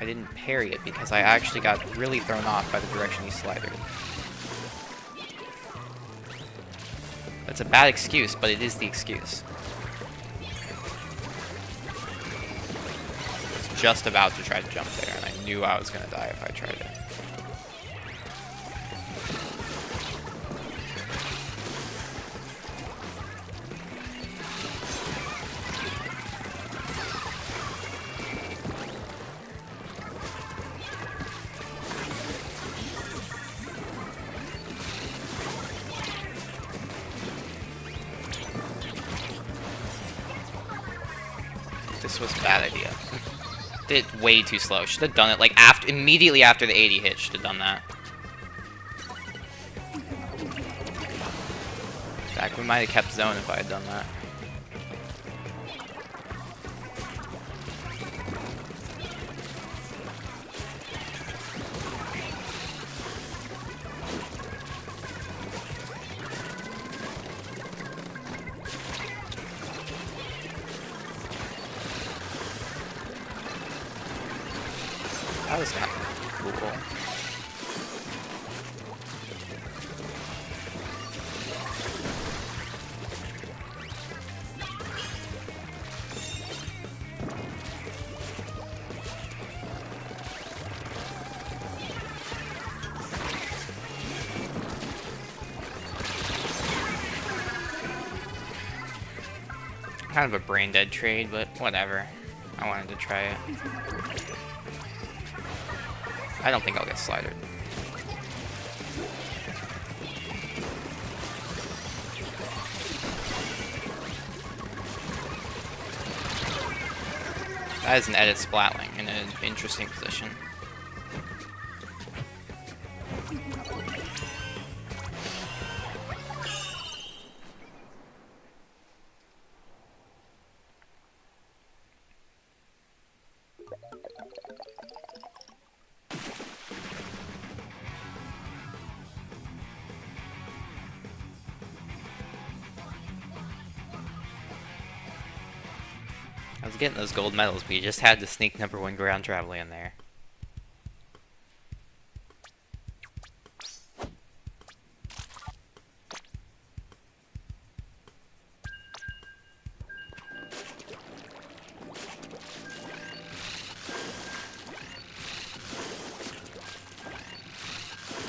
A: I didn't parry it because I actually got really thrown off by the direction he slidered. That's a bad excuse, but it is the excuse. I was just about to try to jump there, and I knew I was going to die if I tried it. This was a bad idea. Did it way too slow. Should have done it like immediately after the 80 hit. Should have done that. In fact, we might have kept zone if I had done that. That was kind of cool. Kind of a brain dead trade, but whatever. I wanted to try it. I don't think I'll get slidered. That is an edit splatling in an interesting position. I was getting those gold medals, but you just had to sneak #1 ground travel in there.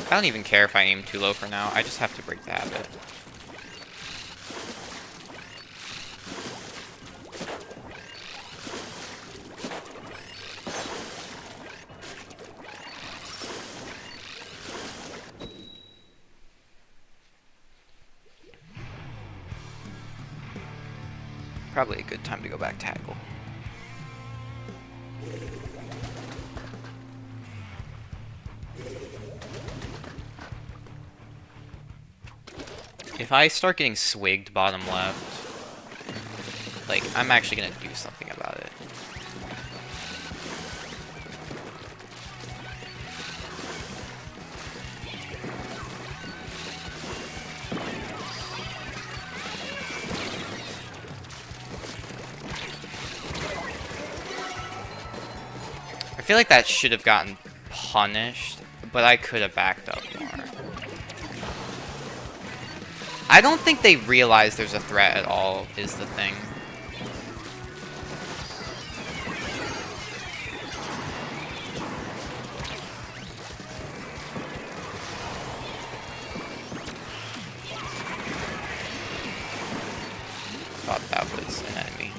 A: I don't even care if I aim too low for now, I just have to break the habit. Probably a good time to go back to Haggle. If I start getting swigged bottom left, like, I'm actually gonna do something about it. I feel like that should have gotten punished, but I could have backed up more. I don't think they realize there's a threat at all, is the thing. was an enemy.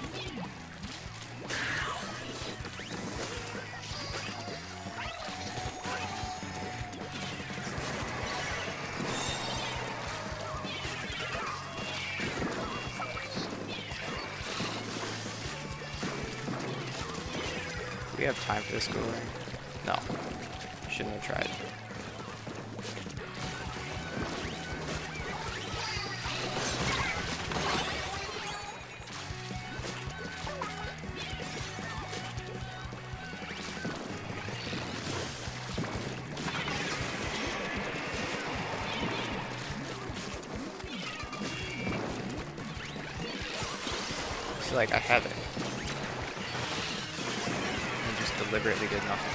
A: Do we have time for this cooler? No. Shouldn't have tried. I feel like I have it. I just deliberately did nothing.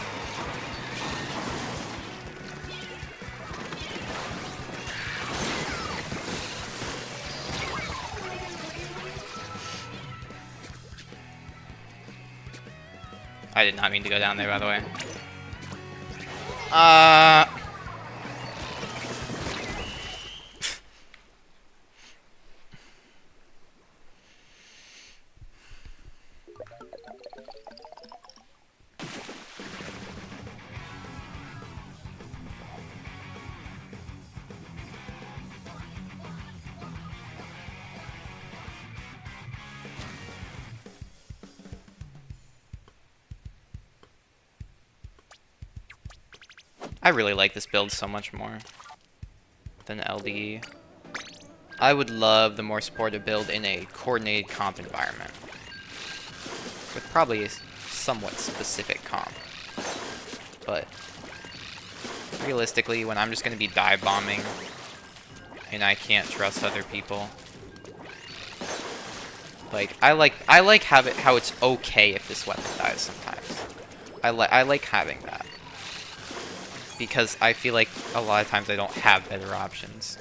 A: I did not mean to go down there, by the way. I really like this build so much more than LDE. I would love the more supportive build in a coordinated comp environment, with probably a somewhat specific comp. But realistically, when I'm just going to be dive bombing and I can't trust other people, like I like how it's okay if this weapon dies sometimes. I like having that, because I feel like a lot of times I don't have better options.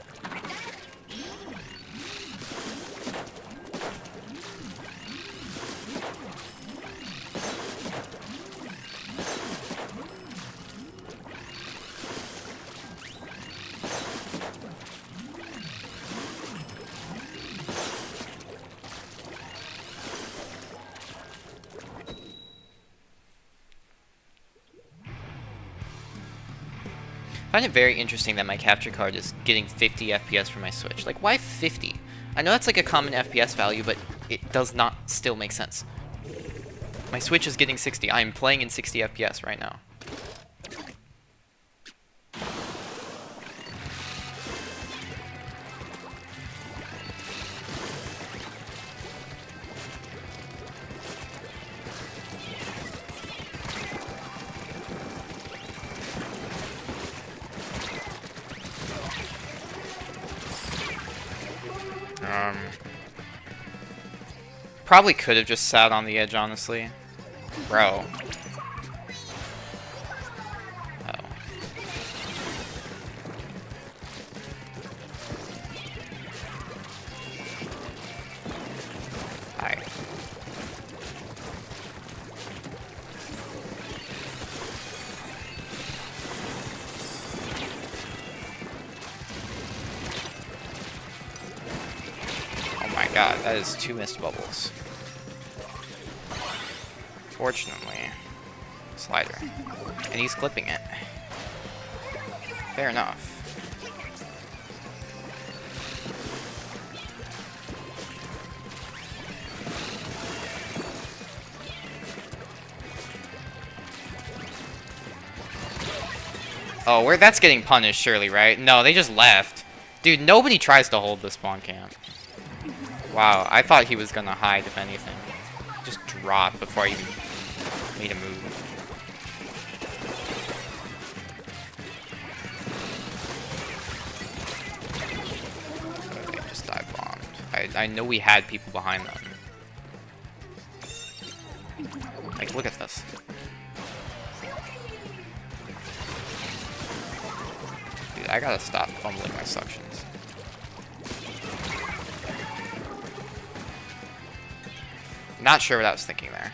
A: I find it very interesting that my capture card is getting 50 FPS for my Switch. Like, why 50? I know that's like a common FPS value, but it does not still make sense. My Switch is getting 60. I am playing in 60 FPS right now. Probably could have just sat on the edge, honestly. Bro. Oh. Hi. Oh my god, that is 2 missed bubbles. Fortunately, slider. And he's clipping it. Fair enough. Oh, that's getting punished, surely, right? No, they just left. Dude, nobody tries to hold the spawn camp. Wow, I thought he was gonna hide, if anything. Just drop before I even made a move. They just dive bombed. I know we had people behind them. Like, look at this. Dude, I gotta stop fumbling my suctions. Not sure what I was thinking there.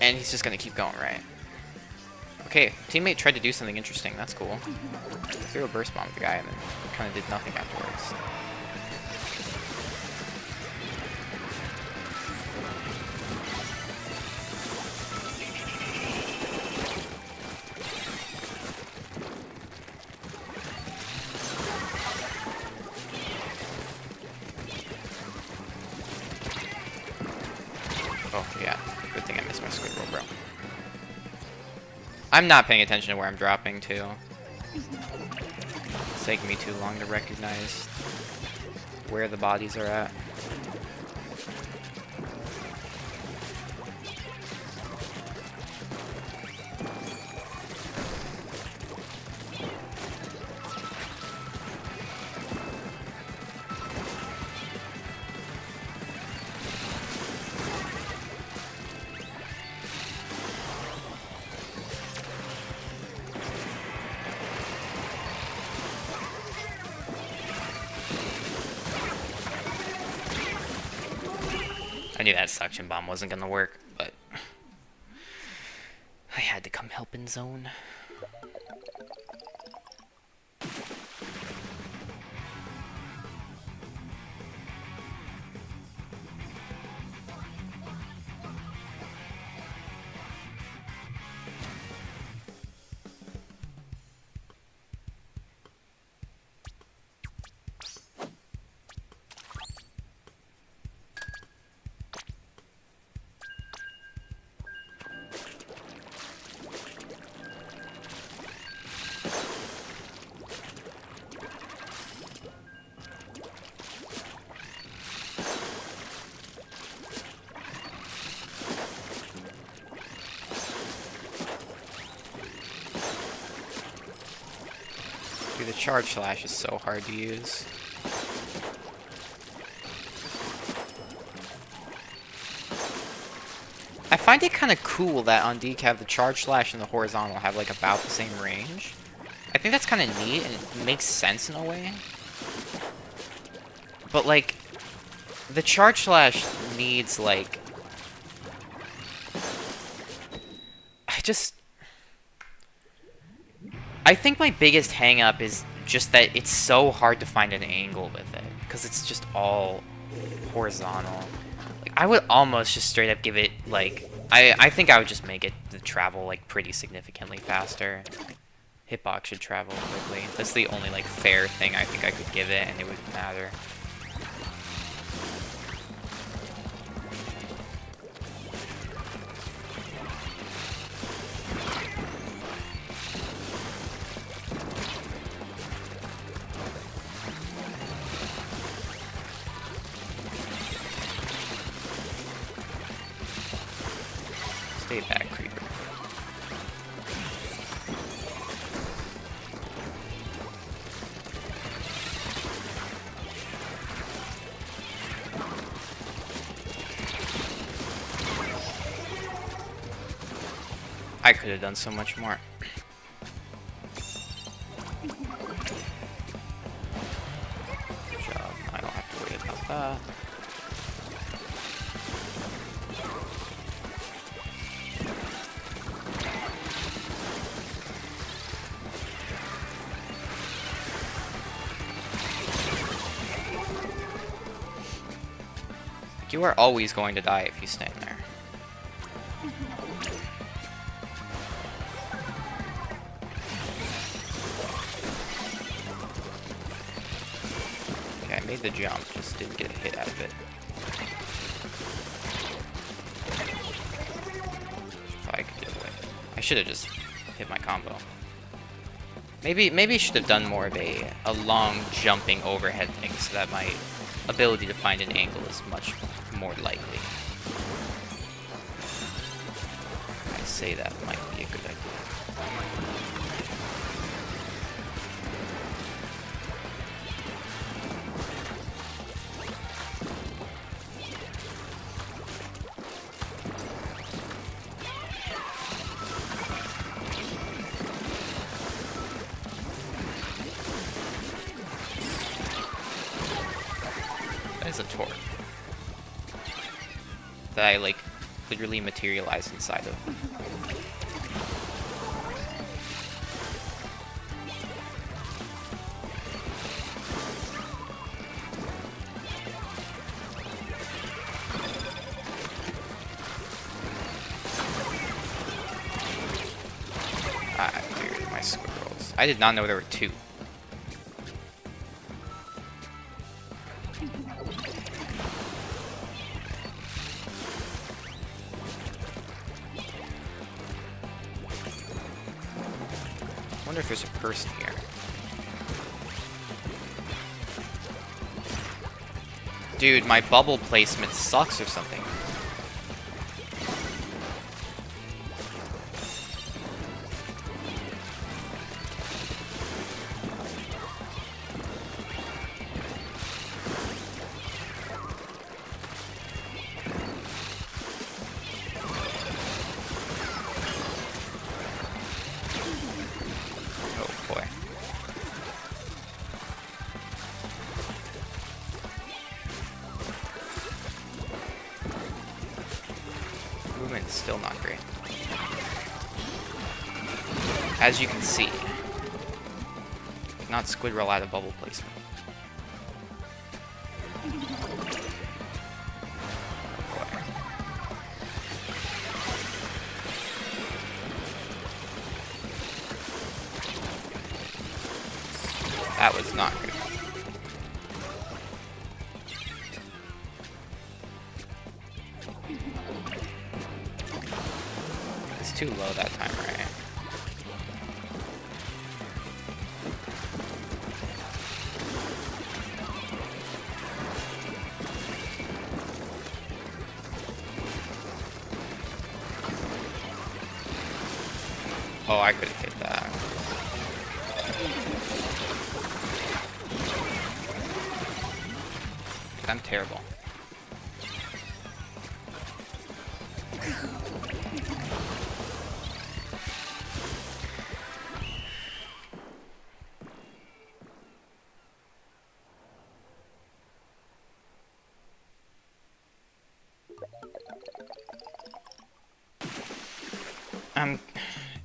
A: And he's just gonna keep going, right? Okay, teammate tried to do something interesting. That's cool. Threw a burst bomb at the guy and then kind of did nothing afterwards. Oh, yeah. Good thing I missed my squid roll, bro. I'm not paying attention to where I'm dropping to. It's taking me too long to recognize where the bodies are at. I knew that suction bomb wasn't gonna work, but I had to come help in zone. Dude, the charge slash is so hard to use. I find it kind of cool that on decaf the charge slash and the horizontal have like about the same range. I think that's kind of neat and it makes sense in a way. But like, the charge slash needs like... I think my biggest hang up is just that it's so hard to find an angle with it. Because it's just all horizontal. Like, I would almost just straight up give it, like... I think I would just make it to travel, like, pretty significantly faster. Hitbox should travel quickly. That's the only, like, fair thing I think I could give it, and it wouldn't matter. Stay back, creeper. I could have done so much more. Good job. I don't have to worry about that. You are always going to die if you stand there. Okay, I made the jump, just didn't get a hit out of it. Probably could get away. I should have just hit my combo. Maybe should have done more of a long jumping overhead thing so that my ability to find an angle is much more likely. I say that might be a good idea. That is a torque. That I, like, literally materialize inside of. Ah, dude, my squirrels. I did not know there were two. I wonder if there's a person here. Dude, my bubble placement sucks or something. Movement's still not great. As you can see, not Squidroll out of bubble placement. That was not good. It's too low that time, right? Oh, I could have hit that. I'm terrible.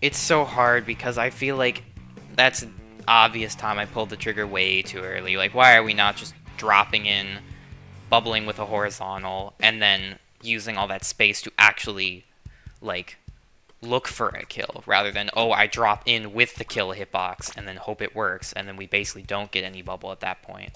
A: It's so hard because I feel like that's an obvious time I pulled the trigger way too early. Like, why are we not just dropping in, bubbling with a horizontal, and then using all that space to actually, like, look for a kill, rather than, oh, I drop in with the kill hitbox and then hope it works, and then we basically don't get any bubble at that point.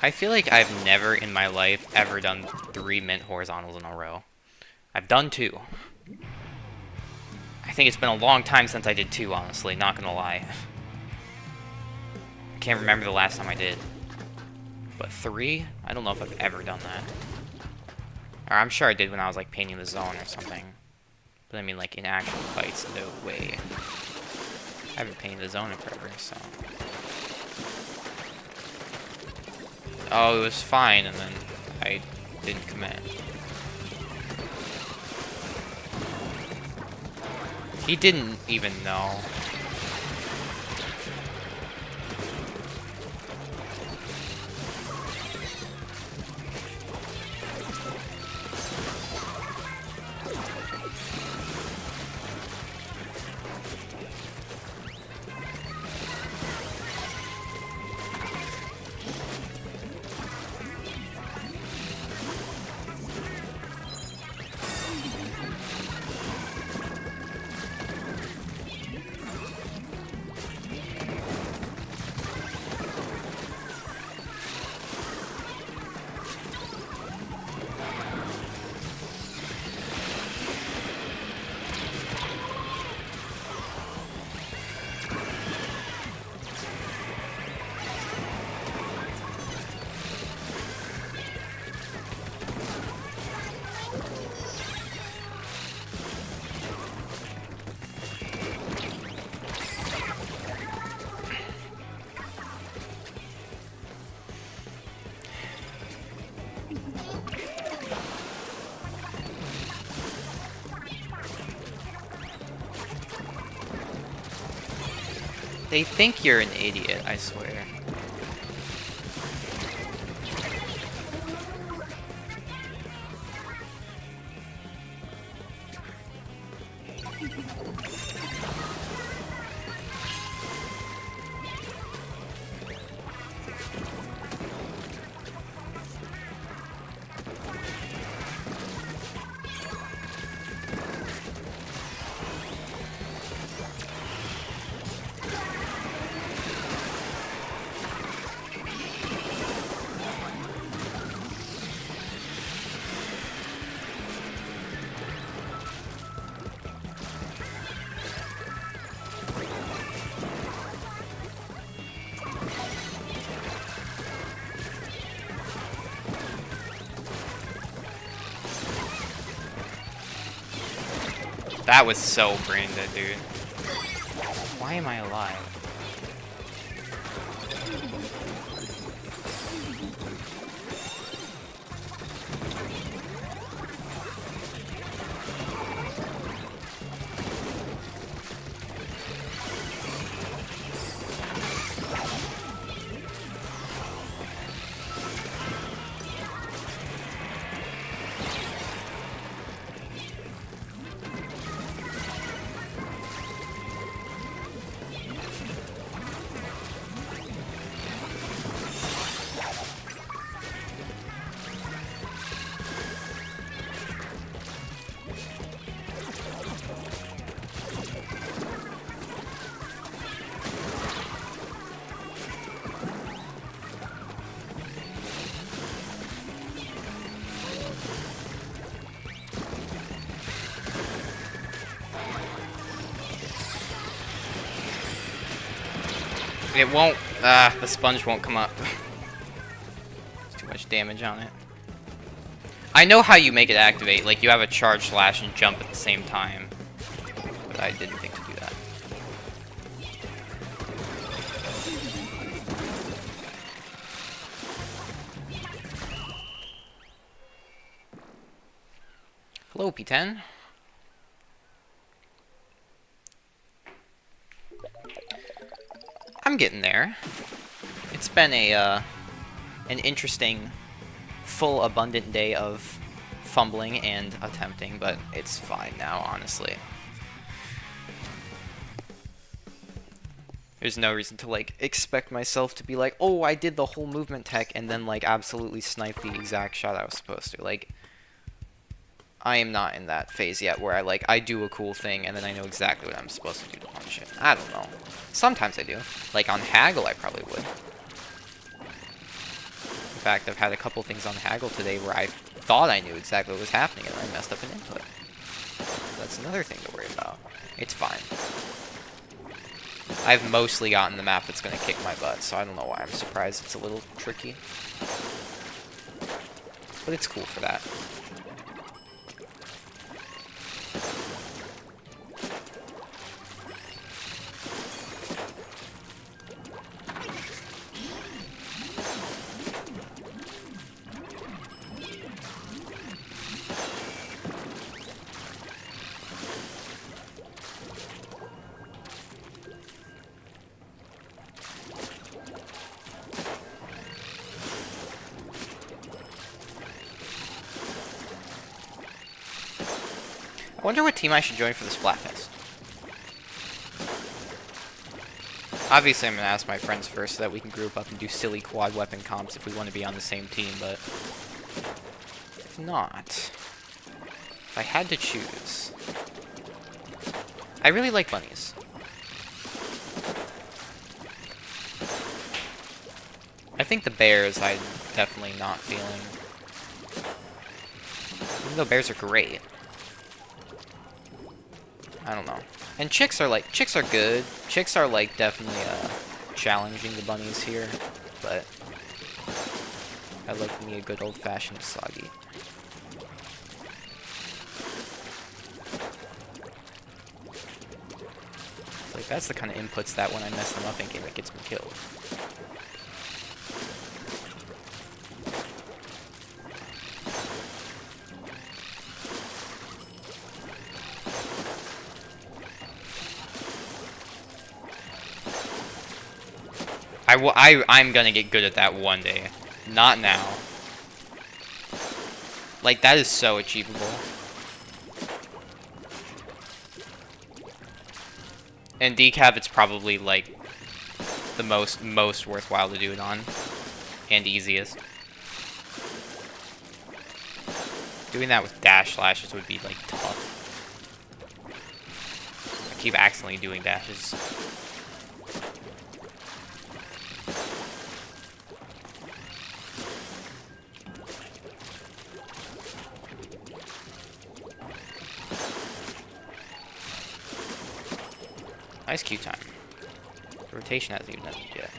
A: I feel like I've never in my life ever done 3 mint horizontals in a row. I've done 2. I think it's been a long time since I did 2, honestly, not gonna lie. I can't remember the last time I did. But 3? I don't know if I've ever done that. Or I'm sure I did when I was like painting the zone or something. But I mean like in actual fights, no way. I haven't painted the zone in forever, so... Oh, it was fine, and then I didn't commit. He didn't even know. They think you're an idiot, I swear. That was so brain dead, dude. Why am I alive? It won't, the sponge won't come up. There's too much damage on it. I know how you make it activate, like you have a charge slash and jump at the same time. But I didn't think to do that. Hello, P10. I'm getting there. It's been an interesting, full, abundant day of fumbling and attempting, but it's fine now, honestly. There's no reason to, like, expect myself to be like, oh, I did the whole movement tech, and then, like, absolutely snipe the exact shot I was supposed to. Like, I am not in that phase yet where I do a cool thing and then I know exactly what I'm supposed to do to punch it. I don't know. Sometimes I do. Like on Haggle, I probably would. In fact, I've had a couple things on Haggle today where I thought I knew exactly what was happening and I messed up an input. That's another thing to worry about. It's fine. I've mostly gotten the map that's going to kick my butt, so I don't know why I'm surprised it's a little tricky. But it's cool for that. I wonder what team I should join for the Splatfest. Obviously, I'm going to ask my friends first so that we can group up and do silly quad weapon comps if we want to be on the same team, but if not, if I had to choose, I really like bunnies. I think the bears I'm definitely not feeling. Even though bears are great. I don't know. And chicks are good. Chicks are like definitely challenging the bunnies here, but I like me a good old-fashioned soggy. Like that's the kind of inputs that when I mess them up in game it gets me killed. I'm gonna get good at that one day. Not now. Like, that is so achievable. And decaf, it's probably, like, the most worthwhile to do it on. And easiest. Doing that with dash slashes would be, like, tough. I keep accidentally doing dashes. Nice Q time. The rotation hasn't even ended yet.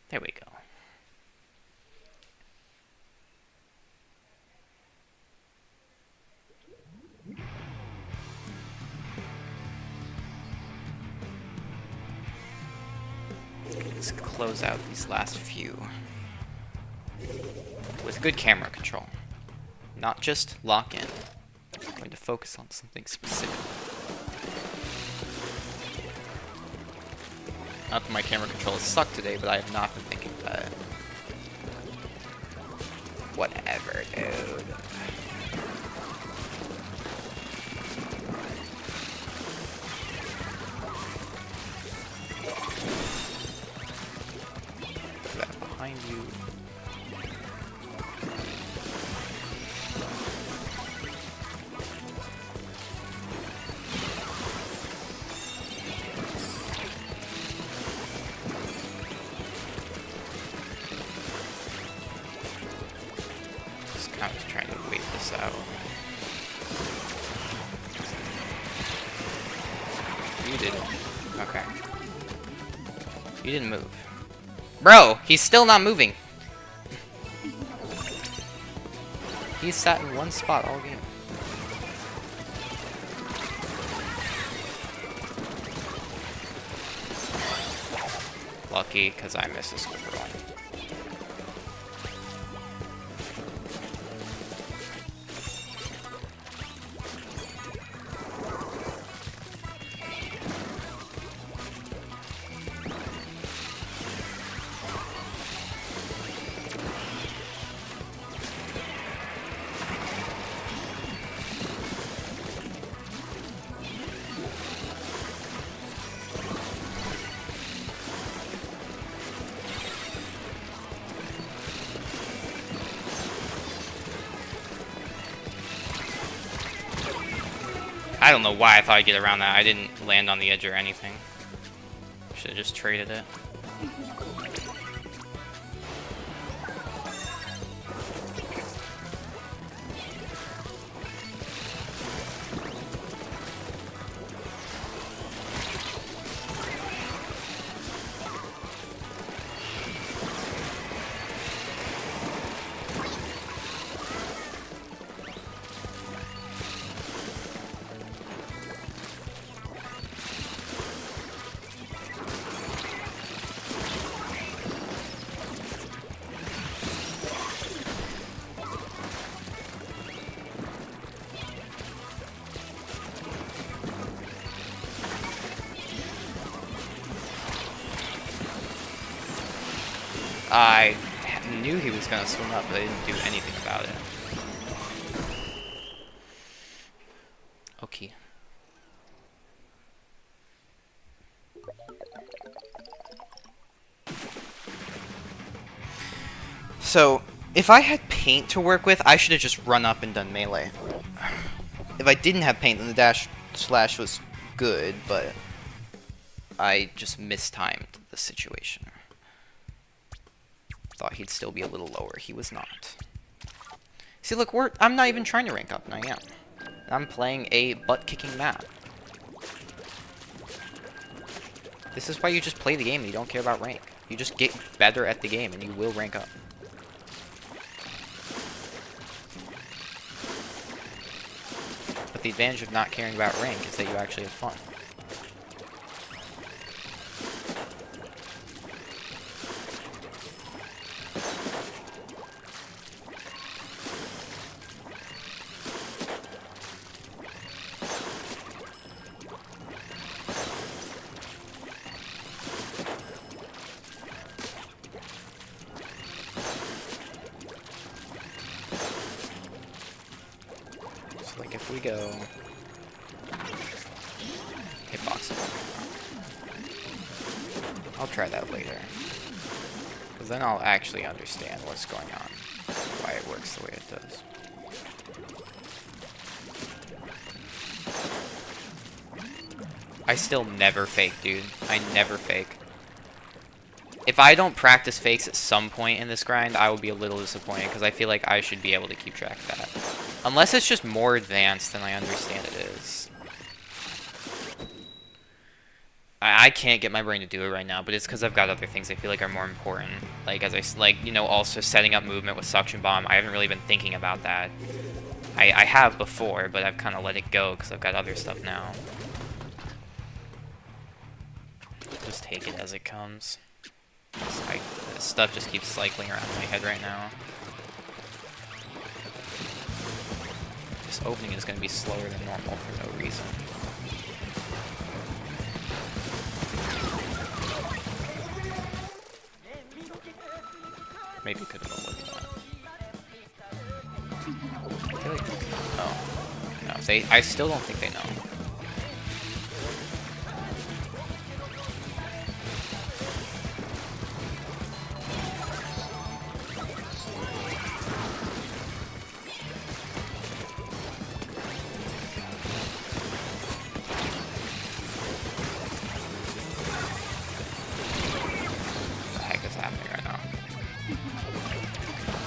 A: There we go. Let's close out these last few with good camera control. Not just lock in. I'm going to focus on something specific. Not that my camera control has sucked today, but I have not been thinking about it. Whatever, dude. Put that behind you. I was trying to wait this out. You didn't. Okay. You didn't move. Bro, he's still not moving. He's sat in one spot all game. Lucky, because I missed a super one. I don't know why I thought I'd get around that. I didn't land on the edge or anything. Should have just traded it. I knew he was gonna swim up, but I didn't do anything about it. Okay. So, if I had paint to work with, I should have just run up and done melee. If I didn't have paint, then the dash slash was good, but I just mistimed the situation. Thought he'd still be a little lower. He was not. See, look, I'm not even trying to rank up, and I am. I'm playing a butt-kicking map. This is why you just play the game and you don't care about rank. You just get better at the game and you will rank up. But the advantage of not caring about rank is that you actually have fun. we go. Hitbox. I'll try that later. Because then I'll actually understand what's going on. Why it works the way it does. I still never fake, dude. I never fake. If I don't practice fakes at some point in this grind, I will be a little disappointed, because I feel like I should be able to keep track of that. Unless it's just more advanced than I understand it is. I can't get my brain to do it right now, but it's because I've got other things I feel like are more important. Like, you know, also setting up movement with Suction Bomb. I haven't really been thinking about that. I have before, but I've kind of let it go because I've got other stuff now. Just take it as it comes. This stuff just keeps cycling around my head right now. This opening is going to be slower than normal for no reason. Maybe could have avoided that. I feel like, oh. No, I still don't think they know.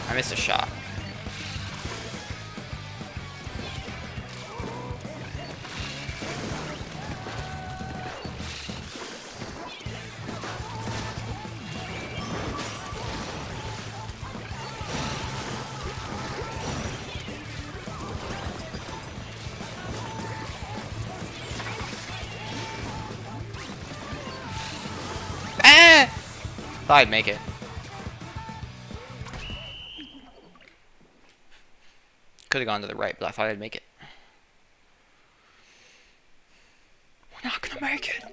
A: I missed a shot. Ah! Thought I'd make it. Could have gone to the right, but I thought I'd make it. We're not gonna make it.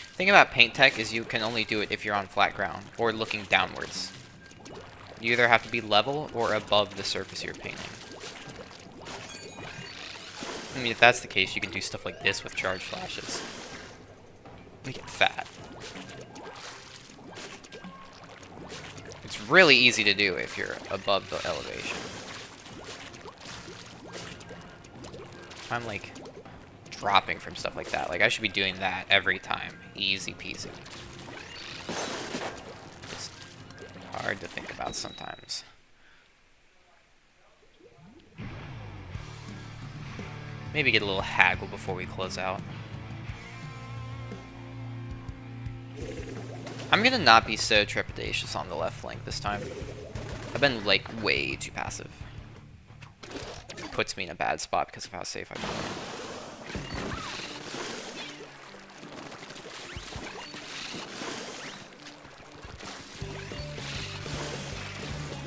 A: The thing about paint tech is you can only do it if you're on flat ground or looking downwards. You either have to be level or above the surface you're painting. I mean, if that's the case, you can do stuff like this with charge flashes. Make it fat. It's really easy to do if you're above the elevation. I'm like dropping from stuff like that. Like, I should be doing that every time. Easy peasy. Just hard to think about sometimes. Maybe get a little haggle before we close out. I'm gonna not be so trepidatious on the left flank this time. I've been, like, way too passive. It puts me in a bad spot because of how safe I've been.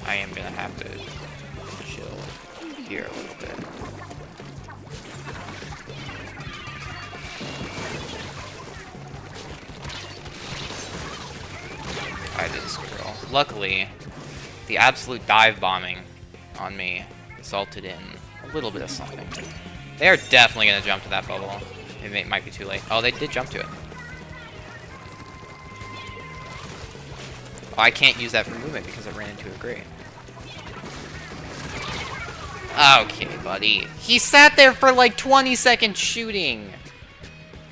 A: I am gonna have to chill here a little bit. I did squirrel. Luckily, the absolute dive bombing on me resulted in a little bit of something. They are definitely gonna jump to that bubble. It might be too late. Oh, they did jump to it. Oh, I can't use that for movement because I ran into a grate. Okay, buddy. He sat there for like 20 seconds shooting.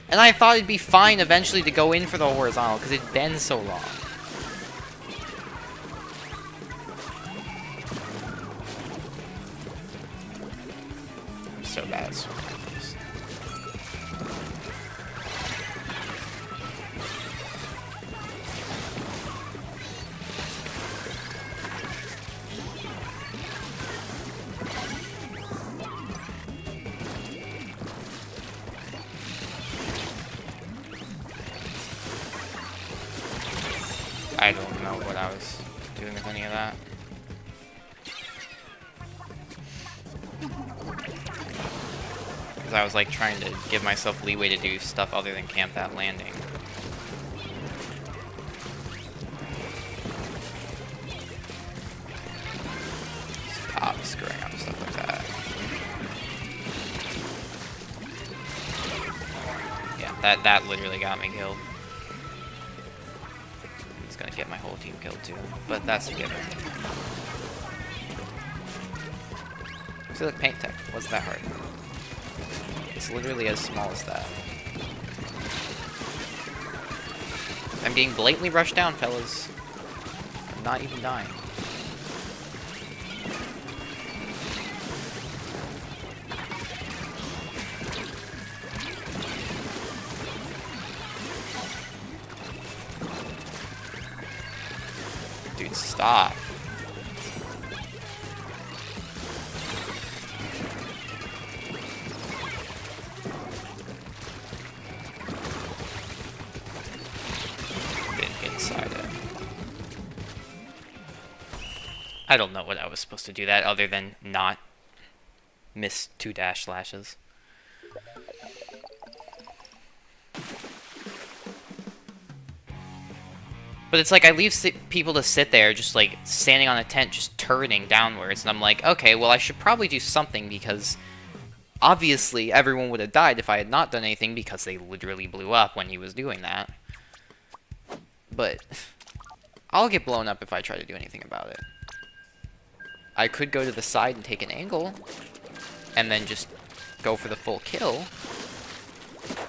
A: And I thought it'd be fine eventually to go in for the horizontal because it'd been so long. I'm so bad at swimming. I don't know what I was doing with any of that. Because I was like trying to give myself leeway to do stuff other than camp that landing. Stop screwing up stuff like that. Yeah, that literally got me killed. It's gonna get my whole team killed too, but that's a given. So look, paint tech wasn't that hard. It's literally as small as that. I'm getting blatantly rushed down, fellas. I'm not even dying. Dude, stop. Didn't get inside it. I don't know what I was supposed to do that other than not miss 2 dash slashes. But it's like I leave people to sit there just like standing on a tent just turning downwards, and I'm like, okay, well I should probably do something because obviously everyone would have died if I had not done anything because they literally blew up when he was doing that. But I'll get blown up if I try to do anything about it. I could go to the side and take an angle and then just go for the full kill,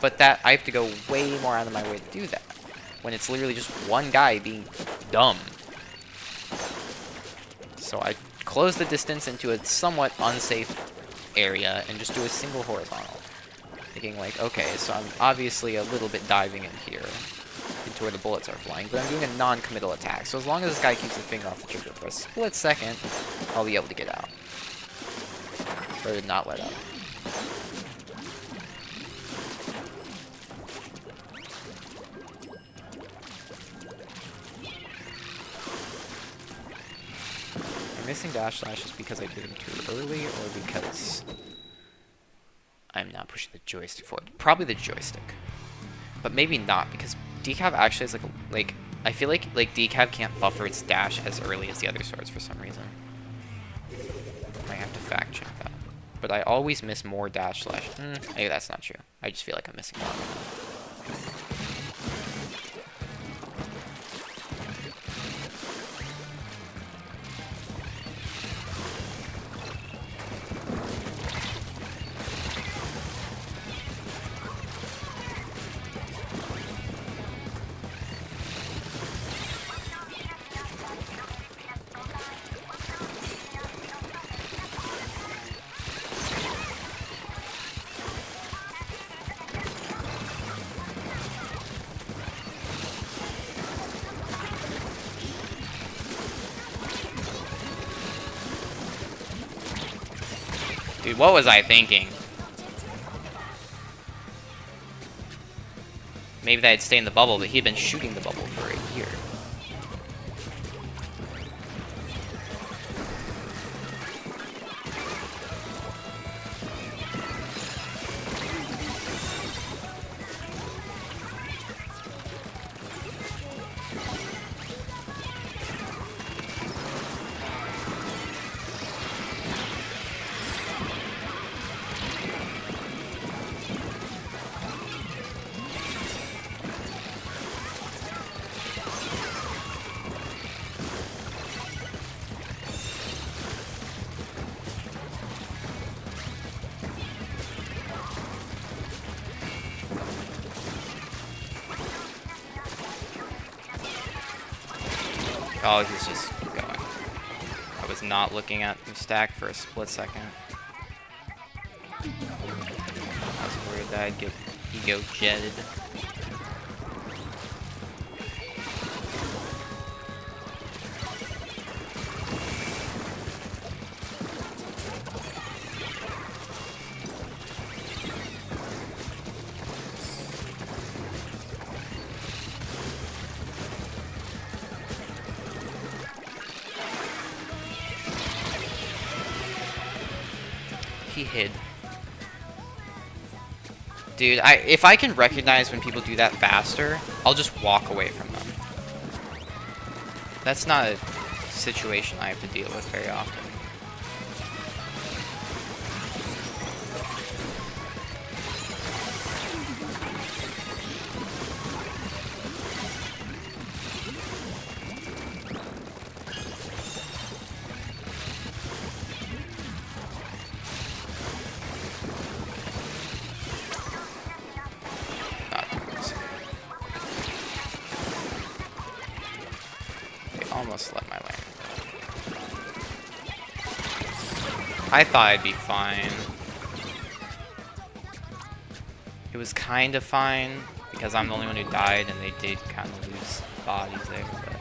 A: but that I have to go way more out of my way to do that. When it's literally just one guy being dumb. So I close the distance into a somewhat unsafe area and just do a single horizontal. Thinking like, okay, so I'm obviously a little bit diving in here into where the bullets are flying, but I'm doing a non-committal attack. So as long as this guy keeps his finger off the trigger for a split second, I'll be able to get out. Or not let up. Missing dash slashes because I did them too early, or because I'm not pushing the joystick forward? Probably the joystick, but maybe not, because decaf actually is like I feel like decaf can't buffer its dash as early as the other swords for some reason. I have to fact check that, but I always miss more dash slash. Maybe that's not true. I just feel like I'm missing more. Dude, what was I thinking? Maybe that I'd stay in the bubble, but he'd been shooting the bubble for a year. Oh, he's just going. I was not looking at the stack for a split second. I was worried that I'd get ego jetted. He hid. Dude, if I can recognize when people do that faster, I'll just walk away from them. That's not a situation I have to deal with very often. Almost let my lane. I thought I'd be fine. It was kind of fine because I'm the only one who died, and they did kind of lose bodies there. But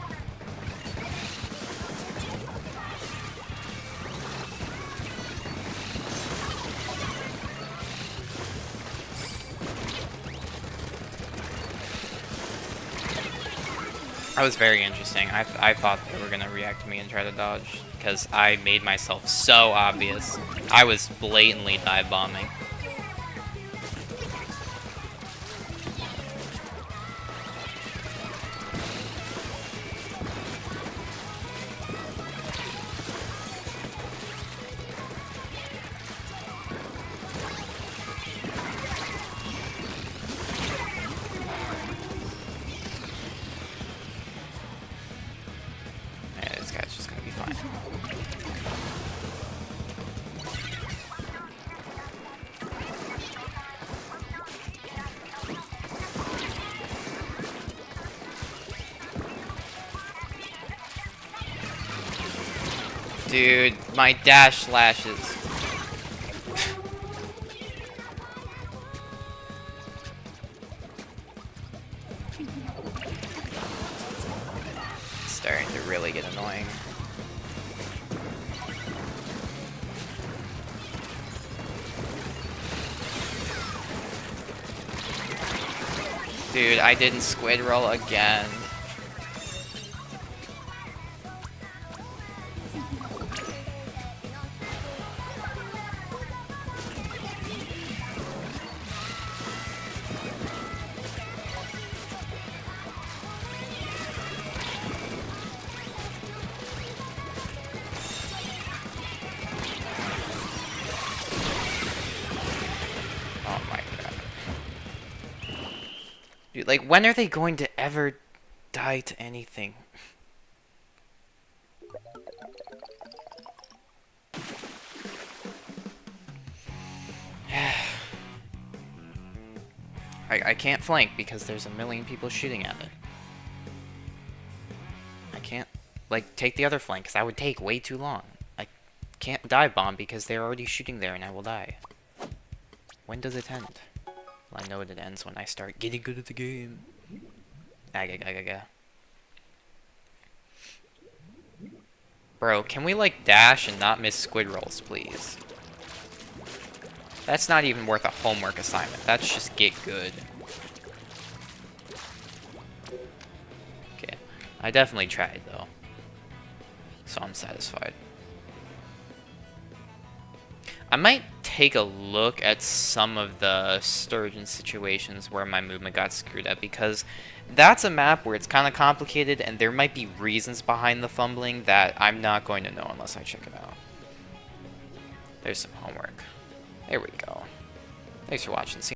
A: that was very interesting. I thought they were gonna react to me and try to dodge because I made myself so obvious. I was blatantly dive bombing. Dude, my dash slashes. It's starting to really get annoying. Dude, I didn't squid roll again. Dude, like, when are they going to ever die to anything? I can't flank because there's a million people shooting at it. I can't, like, take the other flank because that would take way too long. I can't dive bomb because they're already shooting there and I will die. When does it end? Well, I know it ends when I start getting good at the game. Bro, can we, like, dash and not miss squid rolls, please? That's not even worth a homework assignment. That's just get good. Okay. I definitely tried, though. So I'm satisfied. I might take a look at some of the Sturgeon situations where my movement got screwed up, because that's a map where it's kind of complicated and there might be reasons behind the fumbling that I'm not going to know unless I check it out. There's some homework. There we go. Thanks for watching. See